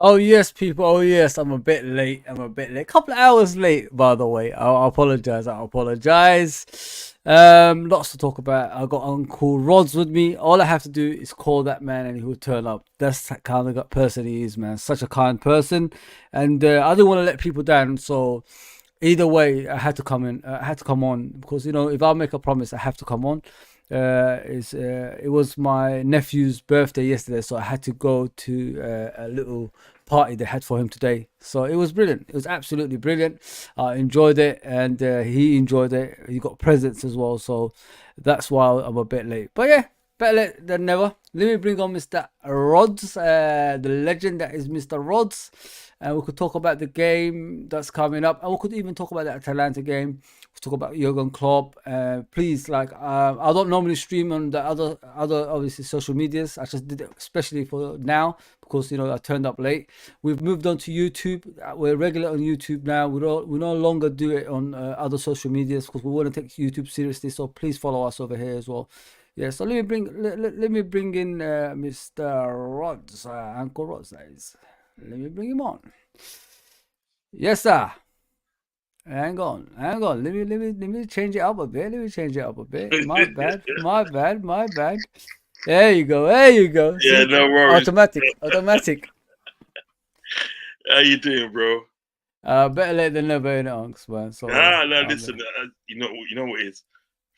Oh yes, people. Oh yes, I'm a bit late. I'm a bit late. Couple of hours late, by the way. I apologize. I apologize. Lots to talk about. I got Uncle Rods with me. All I have to do is call that man, and he will turn up. That's the kind of person he is, man. Such a kind person, and I didn't want to let people down. So either way, I had to come in. I had to come on because if I make a promise, I have to come on. It was my nephew's birthday yesterday, so I had to go to a little party they had for him today. So it was brilliant. It was absolutely brilliant. I enjoyed it, and he enjoyed it. He got presents as well, so that's why I'm a bit late. But yeah, better late than never. Let me bring on Mr. Rods, the legend that is Mr. Rods, and we could talk about the game that's coming up, and we could even talk about the Atalanta game. Talk about Jurgen Klopp. Please, I don't normally stream on the other obviously social medias. I just did it especially for now because I turned up late. We've moved on to YouTube. We're regular on YouTube now. We no longer do it on other social medias because we want to take YouTube seriously. So please follow us over here as well. Yeah. So let me bring in Mr. Rods, Uncle Rods. That is. Let me bring him on. Yes, sir. Hang on. Let me change it up a bit. Let me change it up a bit. My bad, my bad, my bad. There you go. There you go. Yeah, See, no worries. automatic, automatic. How you doing, bro? Better late than never in Unks, man. So, No, listen. You know what it is.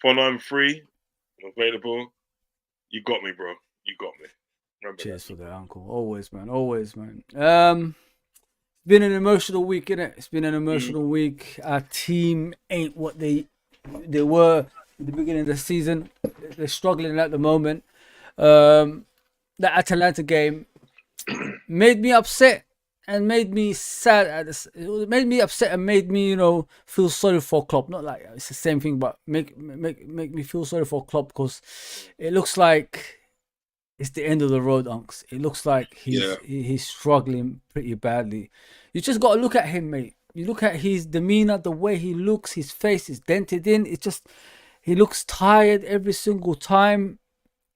Follow I'm free. I'm available. You got me, bro. You got me. Remember that. cheers for that, Uncle. Always, man. Always, man. It's been an emotional week, innit? It's been an Mm. emotional week. Our team ain't what they were at the beginning of the season. They're struggling at the moment. The Atalanta game made me upset and made me sad. It made me upset and made me, feel sorry for Klopp. Not like it's the same thing, but make me feel sorry for Klopp because it looks like it's the end of the road, Unks. It looks like Yeah. he's struggling pretty badly. You just got to look at him, mate. You look at his demeanor, the way he looks, his face is dented in. It's just he looks tired every single time.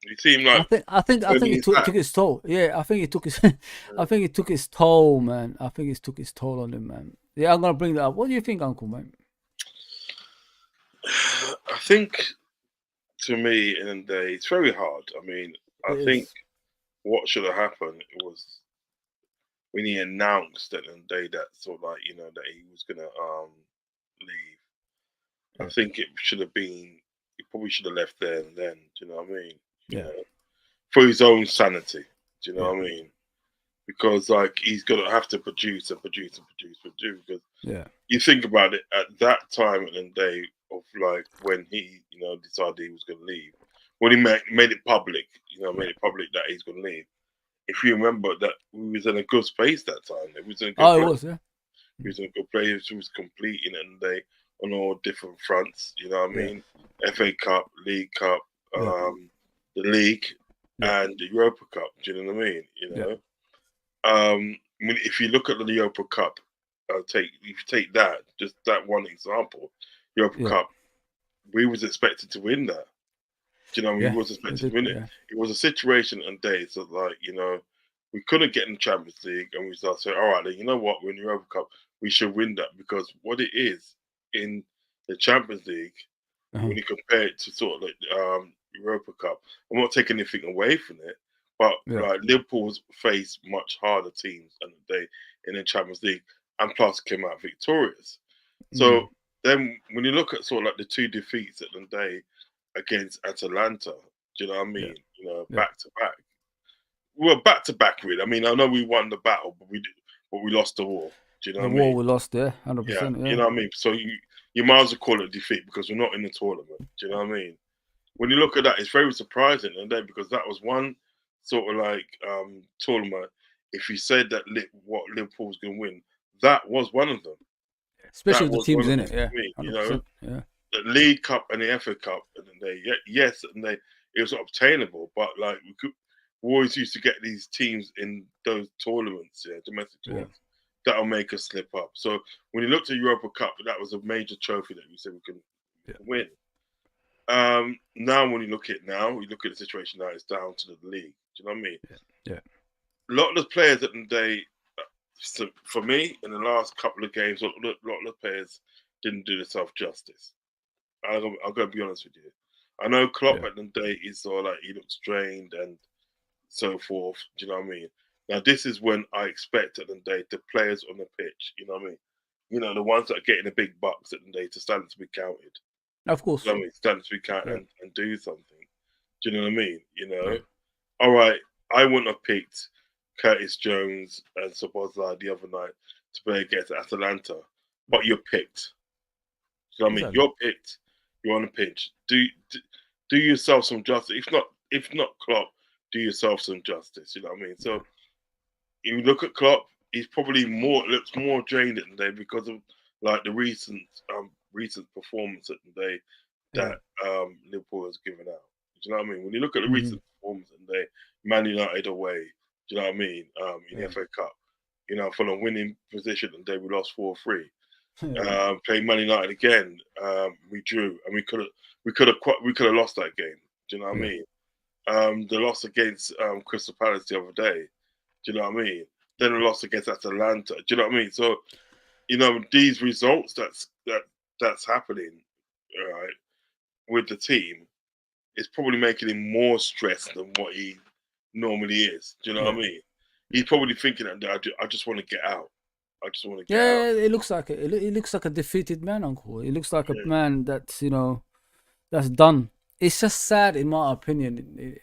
You seem I like think I think I turning think it his took, hat. took its toll. Yeah, I think it took its I think it took its toll, man. I think it took its toll on him, man. Yeah, I'm gonna bring that up. What do you think, Uncle, man? I think to me, in the day, it's very hard. I mean, It I think is. what should have happened was when he announced that in the day that sort of like that he was gonna leave. I Yeah, think it should have been. He probably should have left there and then. Do you know what I mean? You yeah, know, for his own sanity. Do you know yeah, what I mean? Because like he's gonna have to produce and produce and produce. Because yeah, you think about it, at that time in the day of like when he decided he was gonna leave, when he made it public, yeah. made it public that he's gonna leave. If you remember that we was in a good space that time, it was in a good Oh, it place. was, yeah. He was in a good place. He was completing it and they on all different fronts. You know what I Yeah, mean? FA Cup, League Cup, yeah, the league, yeah, and the Europa Cup. Do you know what I mean? yeah, I mean, if you look at the Europa Cup, if you take that, just that one example, Europa yeah, Cup, we was expected to win that. Do you know what I mean? yeah. We was It expected did, to win it. yeah. It was a situation and days of like, we couldn't get in the Champions League and we started saying, all right, then you know what, we're in the Europa Cup, we should win that because what it is in the Champions League, Uh-huh. when you compare it to sort of like Europa Cup, I'm not taking anything away from it, but Yeah. like Liverpool's faced much harder teams than they in the Champions League and plus came out victorious. Mm. So then when you look at sort of like the two defeats at the day against Atalanta, do you know what I Yeah, mean? yeah. Back to back. Well, back to back, really. I mean, I know we won the battle, but we lost the war. Do you know The what I mean? war we lost there, Yeah, 100%. you Yeah, know what I mean. So you might as well call it defeat because we're not in the tournament. Do you know what I mean? When you look at that, it's very surprising, and then because that was one sort of like tournament. If you said that what Liverpool was going to win, that was one of them. especially That with the was teams one of in them it. Yeah, for me. 100%. Yeah, The League Cup and the FA Cup, and then yes, and it was obtainable, but like we always used to get these teams in those tournaments, yeah, domestic yeah, tournaments, that'll make us slip up. So when you looked at Europa Cup, that was a major trophy that we said we yeah, can win. Now when you look at the situation now, it's down to the league. Do you know what I mean? yeah, yeah, A lot of the players at the day, So for me, in the last couple of games, a lot of players didn't do themselves justice. I'm going to be honest with you. I know Klopp Yeah. at the day is sort of like he looks drained and so forth. Do you know what I mean? Now this is when I expect at the day the players on the pitch. You know what I mean? You know, the ones that are getting the big bucks at the day to stand to be counted. Of You know course. what I mean? Stand to be counted Yeah. and do something. Do you know what I mean? You Yeah. know, all right. I wouldn't have picked Curtis Jones and Sabozza the other night to play against Atalanta, but you're picked. You know what I mean? Exactly. You're picked. You're on the pitch. Do yourself some justice. If not Klopp, do yourself some justice. You know what I mean? Yeah. So you look at Klopp, he's probably looks more drained at the day because of like the recent performance at the day Yeah. that Liverpool has given out. Do you know what I mean? When you look at the Hmm. recent performance at the day, Man United away, do you know what I mean? In the Yeah. FA Cup, you know, from a winning position and they we lost 4-3. Yeah. Played Man United again, we drew and we could have lost that game. Do you know what I Yeah. mean? The loss against Crystal Palace the other day. Do you know what I mean? Then a loss against Atalanta. Do you know what I mean? So you know these results that's happening, all right, with the team is probably making him more stressed than what he normally is. Do you know what Yeah. I mean? He's probably thinking that I just want to get out. I just want to get out. Yeah, it looks like it looks like a defeated man, Uncle. It looks like a Yeah, man that's that's done. It's just sad, in my opinion.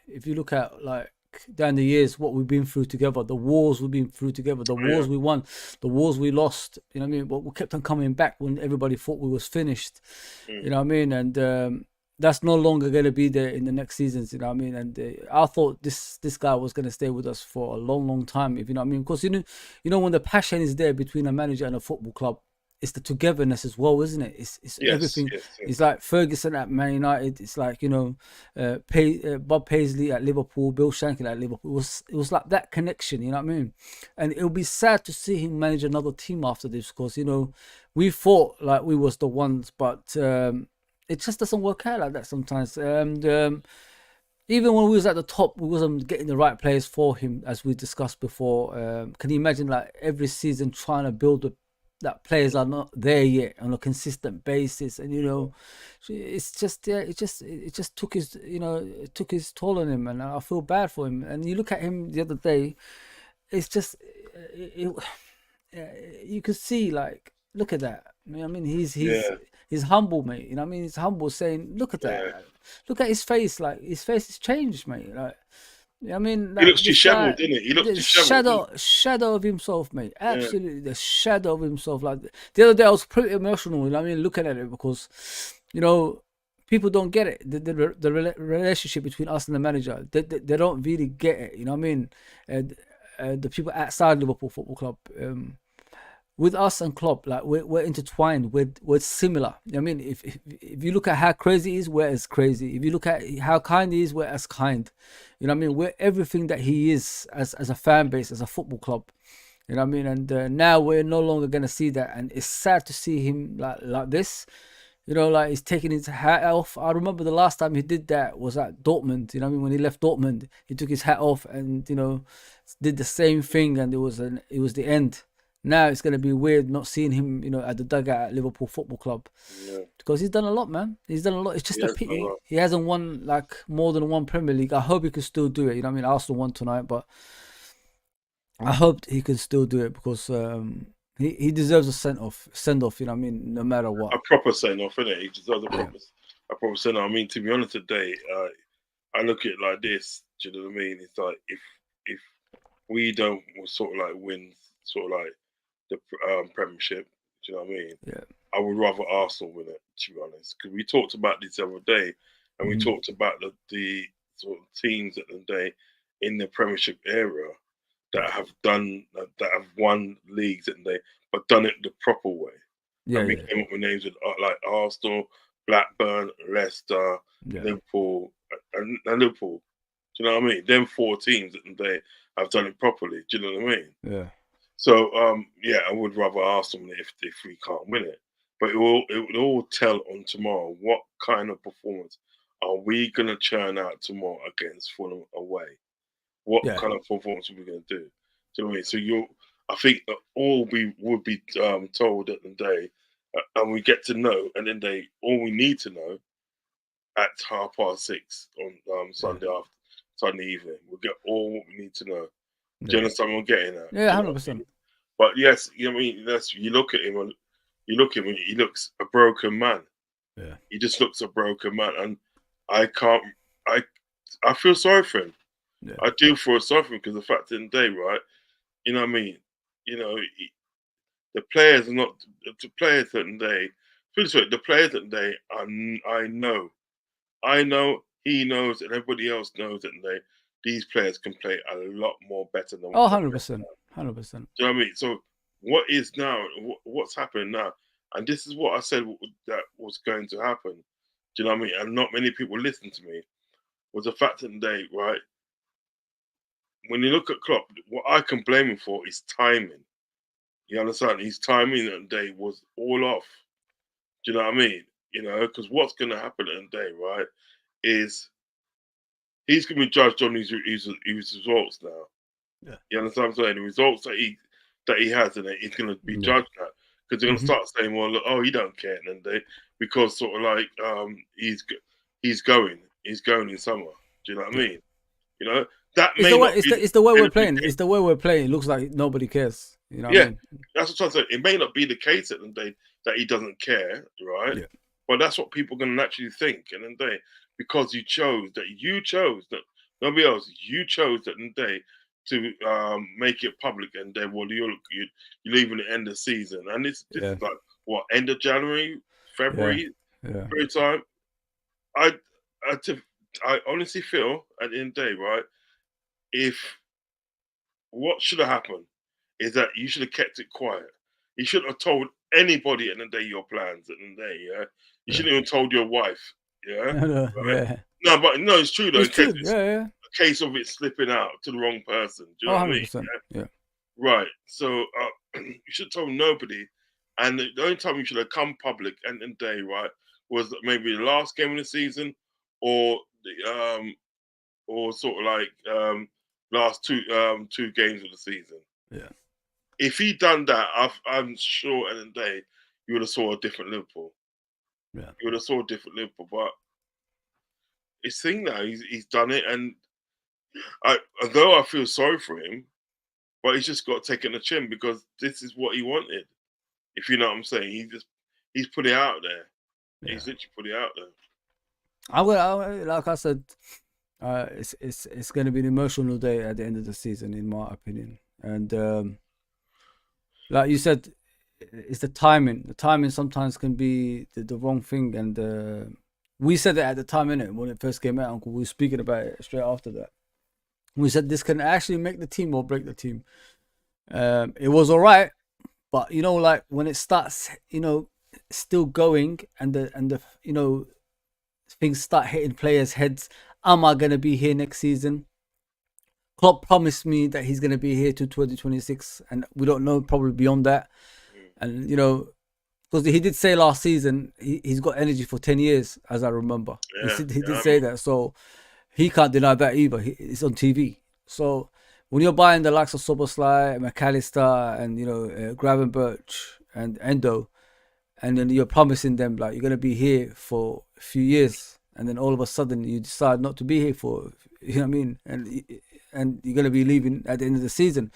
If you look at like down the years, what we've been through together, the wars we've been through together, the yeah, wars we won, the wars we lost. You know what I mean? But we kept on coming back when everybody thought we was finished. mm, You know what I mean? And that's no longer going to be there in the next seasons. You know what I mean? And I thought this guy was going to stay with us for a long, long time. If you know what I mean? Because you know when the passion is there between a manager and a football club, it's the togetherness as well, isn't it? It's yes, everything. yes, yes, It's like Ferguson at Man United. It's like Bob Paisley at Liverpool, Bill Shankly at Liverpool. It was like that connection. You know what I mean? And it'll be sad to see him manage another team after this, because we thought like we was the ones, but it just doesn't work out like that sometimes. And even when we was at the top, we wasn't getting the right players for him, as we discussed before. Can you imagine like every season trying to build that players are not there yet on a consistent basis, and it's just it just took his toll on him, and I feel bad for him. And you look at him the other day, it's just you could see, like, look at that. I mean, yeah, he's humble, mate. You know what I mean? He's humble, saying, "Look at that. yeah. Like, look at his face. Like, his face has changed, mate. Like, you know what I mean, He looks like this dishevelled, guy, didn't he? He looks the dishevelled, didn't shadow of himself, mate. he? Yeah, Absolutely, the shadow of himself. Like the other day, I was pretty emotional. You know what I mean, looking at it, because you know people don't get it. The relationship between us and the manager, they don't really get it. You know what I mean? And the people outside Liverpool Football Club. With us and Klopp, like we're intertwined. We're similar. I mean, if you look at how crazy he is, we're as crazy. If you look at how kind he is, we're as kind. You know what I mean? We're everything that he is as a fan base, as a football club. You know what I mean? And now we're no longer gonna see that, and it's sad to see him like this. Like he's taking his hat off. I remember the last time he did that was at Dortmund. You know what I mean? When he left Dortmund, he took his hat off and did the same thing, and it was the end. Now it's gonna be weird not seeing him, at the dugout at Liverpool Football Club, yeah, because he's done a lot, man. He's done a lot. It's just a yes, no, pity no. he hasn't won like more than one Premier League. I hope he could still do it. You know what I mean? Arsenal won tonight, but I hope he can still do it, because he deserves a send off. You know what I mean? No matter what. A proper send off, innit? He deserves Yeah. a proper send off. I mean, to be honest, today, I look at it like this. Do you know what I mean? It's like if we don't sort of like win, sort of like the Premiership. Do you know what I mean? Yeah. I would rather Arsenal win it, to be honest, because we talked about this the other day, and we Hmm. talked about the sort of teams at the day in the Premiership era that have done that have won leagues and but done it the proper way. Yeah. And we Yeah. came up with names with, like Arsenal, Blackburn, Leicester, Yeah. Liverpool, and Liverpool. Do you know what I mean? Them four teams that they have done it properly. Do you know what I mean? Yeah. So yeah, I would rather Arsenal win it if we can't win it. But it will all tell on tomorrow what kind of performance are we gonna churn out tomorrow against Fulham away. What Yeah. kind of performance are we gonna do? Do you know what I mean? So I think that all we would be told at the day, and we get to know, and then all we need to know at 6:30 on Sunday evening. We'll get all what we need to know. Do you understand what I'm getting at? Yeah, 100%. But yes, you know what I mean. You look at him, and he looks a broken man. Yeah, he just looks a broken man, and I can't. I feel sorry for him. yeah. I do feel sorry for him because the fact in the day, right? You know what I mean? You know, the players are not the players that day. The players that day, I know, he knows, and everybody else knows that these players can play a lot more better than. Oh, 100%, 100%. Do you know what I mean? So what is now? What's happening now? And this is what I said that was going to happen. Do you know what I mean? And not many people listened to me. Was the fact of the day, right? When you look at Klopp, what I can blame him for is timing. You understand? His timing that day was all off. Do you know what I mean? You know, because what's going to happen at the day, right, is he's going to be judged on his results now. Yeah. You understand what I'm saying? The results that he has in it, he's going to be judged at. Because they're going to start saying, well, look, he don't care, and because sort of like he's going in summer. Do you know what I mean? You know that it's the way we're playing. It's the way we're playing. It looks like nobody cares. You know? What I mean? That's what I'm saying. It may not be the case at the day that he doesn't care, right? Yeah. But that's what people are going to naturally think, and then because you chose that nobody else. You chose that in the day to make it public, and then you're leaving the end of the season, and this is like what, end of January, February, period time. I honestly feel at the end of the day, right, if what should have happened is that you should have kept it quiet. You shouldn't have told anybody at the end of the day your plans at the end of the day. You shouldn't even told your wife. Right? No, but no, it's true though. It's true. A case of it slipping out to the wrong person. Do you know what I mean? Yeah. Right. So you should have told nobody. And the only time you should have come public and the day, right, was maybe the last game of the season, or the sort of like last two games of the season. Yeah. If he'd done that, I'm sure at the end of the day you would have saw a different Liverpool. Yeah. You would have saw a different Liverpool, but it's thing now. He's done it, and although I feel sorry for him, but he's just got to take it in the chin because this is what he wanted. If you know what I'm saying, he's put it out there. Yeah. He's literally put it out there. I will, like I said, it's going to be an emotional day at the end of the season, in my opinion. And like you said, it's the timing. The timing sometimes can be the wrong thing. And we said it at the time, innit, when it first came out, Uncle. We were speaking about it straight after that. We said this can actually make the team or break the team. It was all right, but you know, like when it starts, you know, still going, and the you know, things start hitting players' heads. Am I gonna be here next season? Klopp promised me that he's gonna be here to 2026, and we don't know, probably beyond that. And you know, because he did say last season he's got energy for 10 years, as I remember. Yeah, he did say that, so he can't deny that either. It's on TV. So when you're buying the likes of Soboslai, McAllister, and you know Gravenberch and Endo, and then you're promising them like you're gonna be here for a few years, and then all of a sudden you decide not to be here for, you know what I mean, and you're gonna be leaving at the end of the season.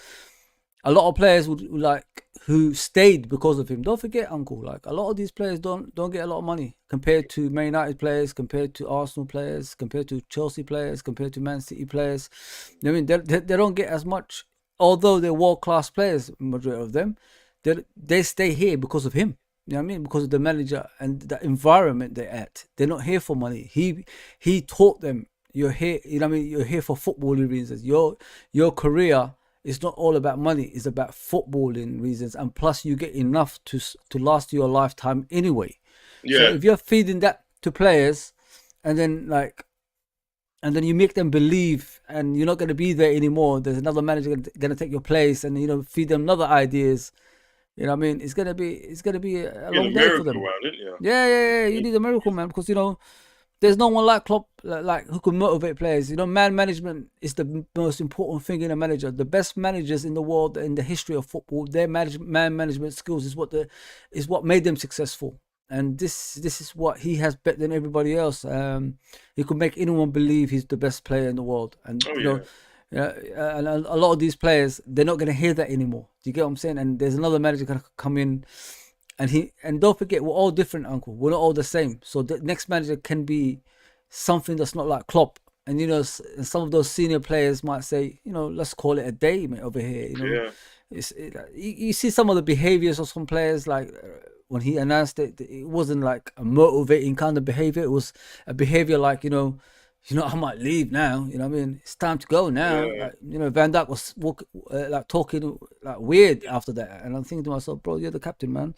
A lot of players would like who stayed because of him. Don't forget, Uncle, like a lot of these players don't get a lot of money compared to Man United players, compared to Arsenal players, compared to Chelsea players, compared to Man City players. I mean, they don't get as much, although they're world-class players, majority of them. They stay here because of him. You know what I mean? Because of the manager and the environment they're at. They're not here for money. He taught them, you're here, you know what I mean? You're here for footballing reasons. Your career, it's not all about money. It's about footballing reasons, and plus you get enough to last your lifetime anyway. Yeah. So if you're feeding that to players, and then you make them believe, and you're not going to be there anymore. There's another manager going to take your place, and you know, feed them other ideas. You know what I mean? It's gonna be a long day for them. Around it, yeah. You need a miracle, man, because you know, There's no one like Klopp, like who can motivate players. You know, man management is the most important thing in a manager. The best managers in the world, in the history of football, their man management skills is what made them successful. And this is what he has better than everybody else. He could make anyone believe he's the best player in the world. And Oh you know, yeah. and a lot of these players, they're not going to hear that anymore. Do you get what I'm saying? And there's another manager going to come in. And don't forget, we're all different, Uncle. We're not all the same. So the next manager can be something that's not like Klopp. And you know, some of those senior players might say, you know, let's call it a day, mate, over here. You know, you see some of the behaviors of some players, like when he announced it, it wasn't like a motivating kind of behavior. It was a behavior like, you know, I might leave now. You know what I mean? It's time to go now. Yeah. Like, you know, Van Dijk was like talking like weird after that, and I'm thinking to myself, bro, you're the captain, man.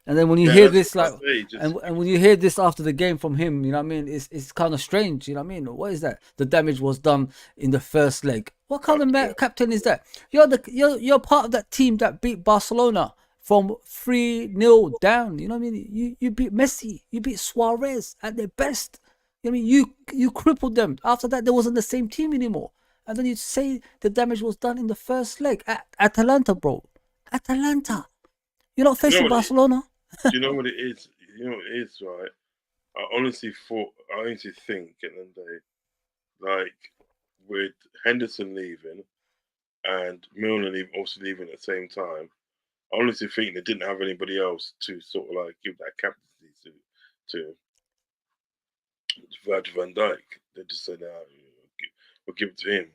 And then when you hear this, like, and when you hear this after the game from him, you know what I mean? It's kind of strange, you know what I mean? What is that? The damage was done in the first leg. What kind of captain is that? You're part of that team that beat Barcelona from 3-0 down. You know what I mean? You beat Messi, you beat Suarez at their best. You know what I mean? You crippled them. After that, they wasn't the same team anymore. And then you say the damage was done in the first leg at Atalanta, bro. Atalanta. You're not facing Barcelona. Do you know what it is? You know what it is, right? I honestly think at the end of the day, like with Henderson leaving and Milner also leaving at the same time, I honestly think they didn't have anybody else to sort of like give that captaincy to Virgil van Dijk. They just said, we'll give it to him.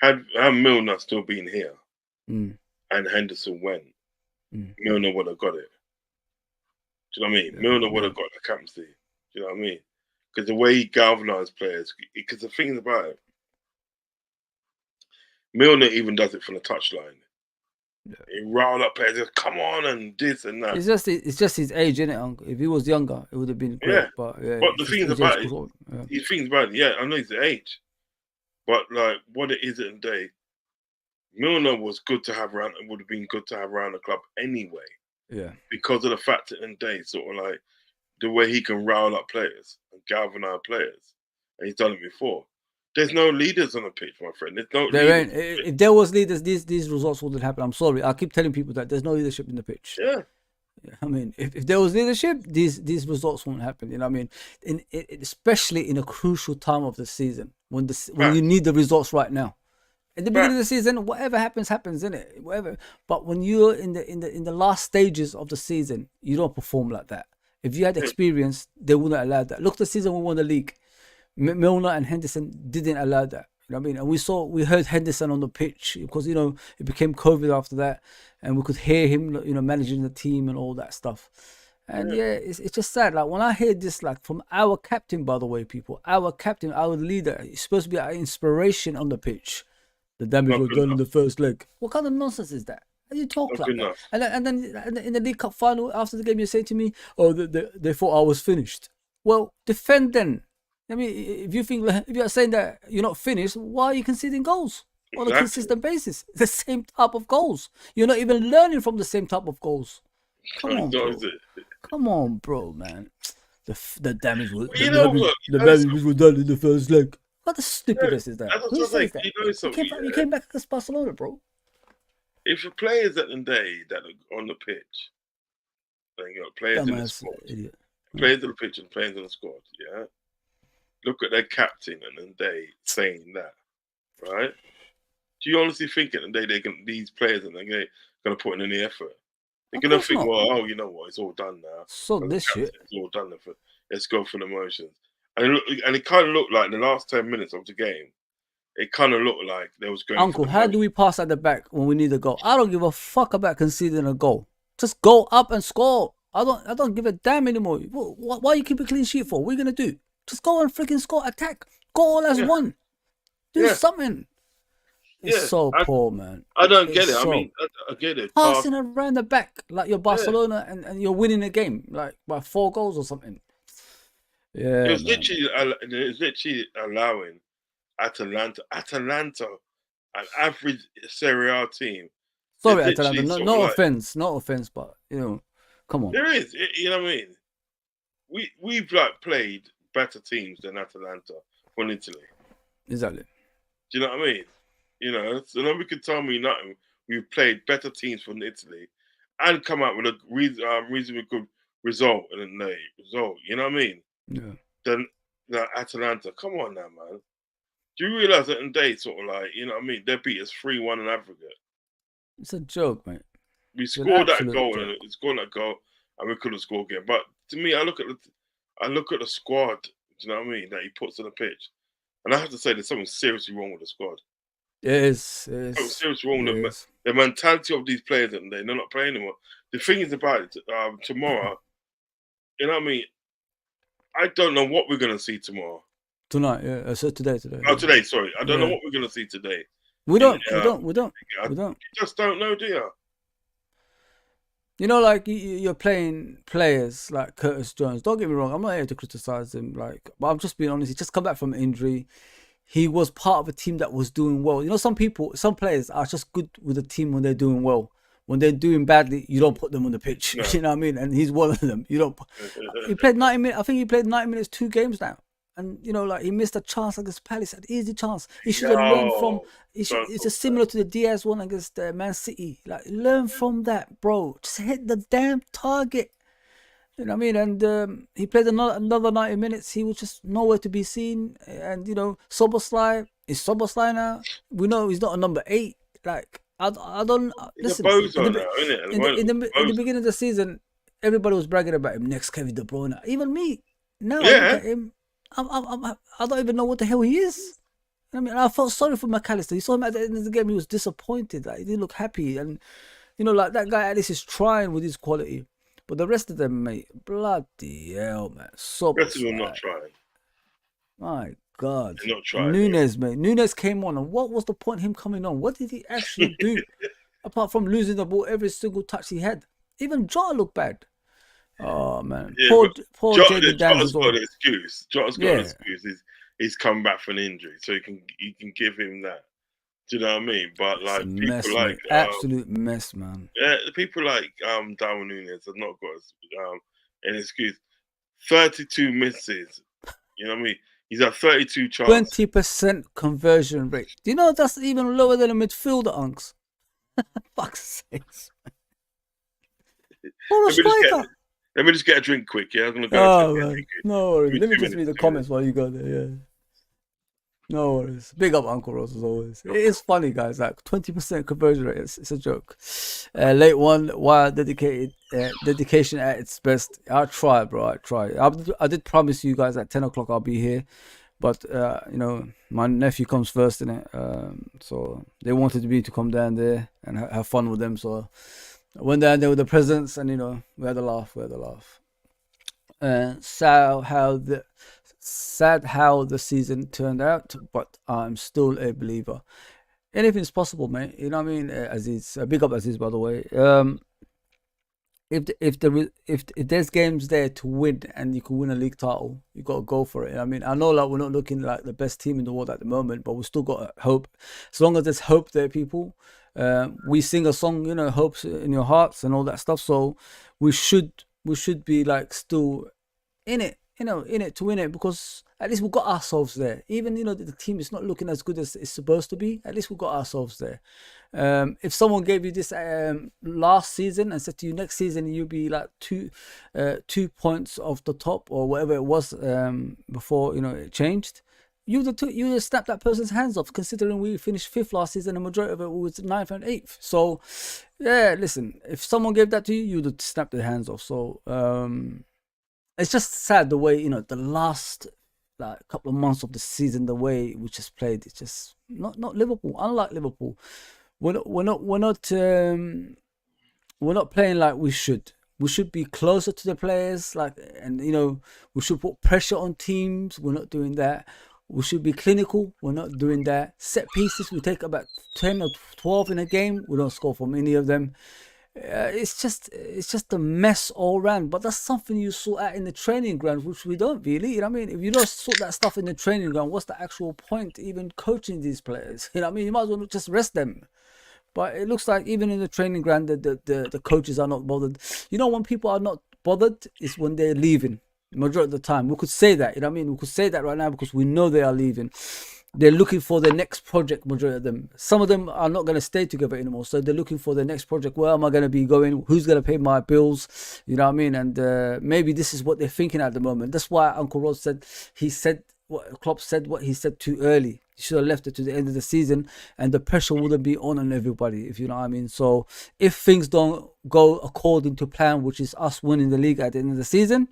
Had Milner still been here and Henderson went, Milner would have got it. Do you know what I mean? Milner would have got the captaincy. Do you know what I mean? Because the way he galvanised players, because the thing about it, Milner even does it from the touchline. Yeah. He riled up players, just come on and this and that. It's just his age, isn't it, Uncle? If he was younger, it would have been great. Yeah. But the thing about it, I know his age. But like what it is in the day, Milner was good to have around. It would have been good to have around the club anyway. Yeah. Because of the fact that in the day, sort of like the way he can rile up players and galvanise players, and he's done it before. There's no leaders on the pitch, my friend. If there was leaders, these results wouldn't happen. I'm sorry. I keep telling people that there's no leadership in the pitch. Yeah. I mean, if there was leadership, these results won't happen. You know what I mean? Especially in a crucial time of the season when you need the results right now. At the beginning of the season, whatever happens, isn't it? Whatever. But when you're in the last stages of the season, you don't perform like that. If you had experience, they wouldn't allow that. Look, the season we won the league, Milner and Henderson didn't allow that. You know what I mean? And we heard Henderson on the pitch because, you know, it became COVID after that, and we could hear him, you know, managing the team and all that stuff. And it's just sad. Like when I hear this, like from our captain, by the way, people, our captain, our leader, he's supposed to be our inspiration on the pitch. The damage was done in the first leg. What kind of nonsense is that? How do you talk like that? And then in the League Cup final, after the game, you say to me, "Oh, they thought I was finished." Well, defend then. I mean, if you're saying that you're not finished, why are you conceding goals on a consistent basis? The same type of goals. You're not even learning from the same type of goals. Come on, bro. Come on, bro, man. The damage was done in the first leg. What the stupidness is that? Who says that? You came back against Barcelona, bro. If the players at the day that are on the pitch, and you got players in the squad, players on the pitch and players in the squad, yeah. Look at their captain and then they saying that, right? Do you honestly think at the day these players and they're going to put in any effort? They're going to think, well, oh, you know what, it's all done now. So this shit, it's all done. Let's go for the emotions. And it kind of looked like the last 10 minutes of the game, it kind of looked like there was going. Uncle, how do we pass at the back when we need a goal? I don't give a fuck about conceding a goal. Just go up and score. I don't give a damn anymore. Why you keep a clean sheet for? What are you gonna do? Just go and freaking score, attack, goal as one. Do something. It's so poor, man. I don't get it. I mean, I get it. Passing around the back like you're Barcelona and you're winning the game like by 4 goals or something. Yeah, it was literally allowing Atalanta, an average Serie A team. Sorry, Atalanta. No offense, but you know, come on. There is, you know what I mean. We've like played better teams than Atalanta from Italy. Exactly. Do you know what I mean? You know, so nobody can tell me nothing. We've played better teams from Italy and come out with a reasonably good result in the result. You know what I mean? Yeah. Then Atalanta, come on now, man. Do you realise that in day sort of like, you know what I mean? They beat us 3-1 in aggregate. It's a joke, mate. We scored that absolute goal joke. and scored that goal, and we could have scored again. But to me, I look at the squad. Do you know what I mean? That he puts on the pitch, and I have to say, there's something seriously wrong with the squad. It is. Something seriously wrong with the mentality of these players, and they're not playing anymore. The thing is about it, tomorrow. You know what I mean? I don't know what we're gonna see tomorrow. Tonight, yeah. So today. Oh, today. Sorry, I don't know what we're gonna see today. We don't. You just don't know, do you? You know, like you're playing players like Curtis Jones. Don't get me wrong. I'm not here to criticize him. Like, but I'm just being honest. He just come back from injury. He was part of a team that was doing well. You know, some players are just good with a team when they're doing well. When they're doing badly, you don't put them on the pitch. No. You know what I mean? And he's one of them. You don't. He played 90 minutes. I think he played 90 minutes 2 games now. And you know, like he missed a chance against Palace, an easy chance. He should have learned from. It's just similar to the Diaz one against Man City. Like, learn from that, bro. Just hit the damn target. You know what I mean? And he played another 90 minutes. He was just nowhere to be seen. And you know, Szoboszlai is Szoboszlai now. We know he's not a number 8. Like, I don't listen. In the beginning of the season, everybody was bragging about him. Next Kevin De Bruyne. Even me. Now I look at him. I don't even know what the hell he is. I mean, I felt sorry for McAllister. You saw him at the end of the game. He was disappointed. Like, he didn't look happy. And, you know, like that guy at least is trying with his quality. But the rest of them, mate, bloody hell, man. So the rest of them not trying. My God. They're not trying. Nunes, mate. Nunes came on. And what was the point of him coming on? What did he actually do? Apart from losing the ball every single touch he had. Even Jota looked bad. Oh man, yeah, poor Jota Jota's got an excuse. Jota's got an excuse. He's come back from an injury, so you can give him that. Do you know what I mean? But like people mess, like absolute mess, man. Yeah, people like Darwin Núñez have not got an excuse. 32 misses. You know what I mean? He's had 32 chances. 20% conversion rate. Do you know that's even lower than a midfielder, Unks? Fuck's sakes. Let me just get a drink quick, yeah? I'm gonna go. No worries. Let me just read the comments while you go there, yeah. No worries. Big up Uncle Ross as always. It is funny, guys. Like 20% conversion rate. It's a joke. Late one, while dedication at its best. I try, bro. I try. I did promise you guys at 10 o'clock I'll be here. But, you know, my nephew comes first in it. So they wanted me to come down there and have fun with them. So I went down there with the presents and, you know, we had a laugh. Sad how the season turned out, but I'm still a believer. Anything's possible, mate. You know what I mean? Aziz, big up Aziz, by the way. If there's games there to win and you can win a league title, you got to go for it. I mean, I know like we're not looking like the best team in the world at the moment, but we still got hope. As long as there's hope there, people. We sing a song, you know, hopes in your hearts and all that stuff. So we should be like still in it, you know, in it to win it, because at least we've got ourselves there. Even, you know, the team is not looking as good as it's supposed to be. At least we've got ourselves there. If someone gave you this last season and said to you next season you'll be like 2 points off the top or whatever it was before, you know, it changed, you would have snapped that person's hands off, considering we finished 5th last season and the majority of it was 9th and 8th. So yeah, listen, if someone gave that to you, you would have snapped their hands off. So it's just sad the way, you know, the last like couple of months of the season, the way we just played, it's just not Liverpool. Unlike Liverpool, we're not playing like we should. We should be closer to the players, like, and you know, we should put pressure on teams. We're not doing that. We should be clinical. We're not doing that. Set pieces, we take about 10 or 12 in a game. We don't score from any of them. It's just a mess all around. But that's something you sort out in the training ground, which we don't really. You know what I mean? If you don't sort that stuff in the training ground, what's the actual point even coaching these players? You know what I mean? You might as well just rest them. But it looks like even in the training ground, the coaches are not bothered. You know, when people are not bothered is when they're leaving. Majority of the time, we could say that. You know what I mean? We could say that right now because we know they are leaving. They're looking for the next project. Majority of them. Some of them are not going to stay together anymore, so they're looking for the next project. Where am I going to be going? Who's going to pay my bills? You know what I mean? And maybe this is what they're thinking at the moment. That's why Uncle Rod said what Klopp said, what he said too early. He should have left it to the end of the season, and the pressure wouldn't be on everybody, if you know what I mean. So if things don't go according to plan, which is us winning the league at the end of the season,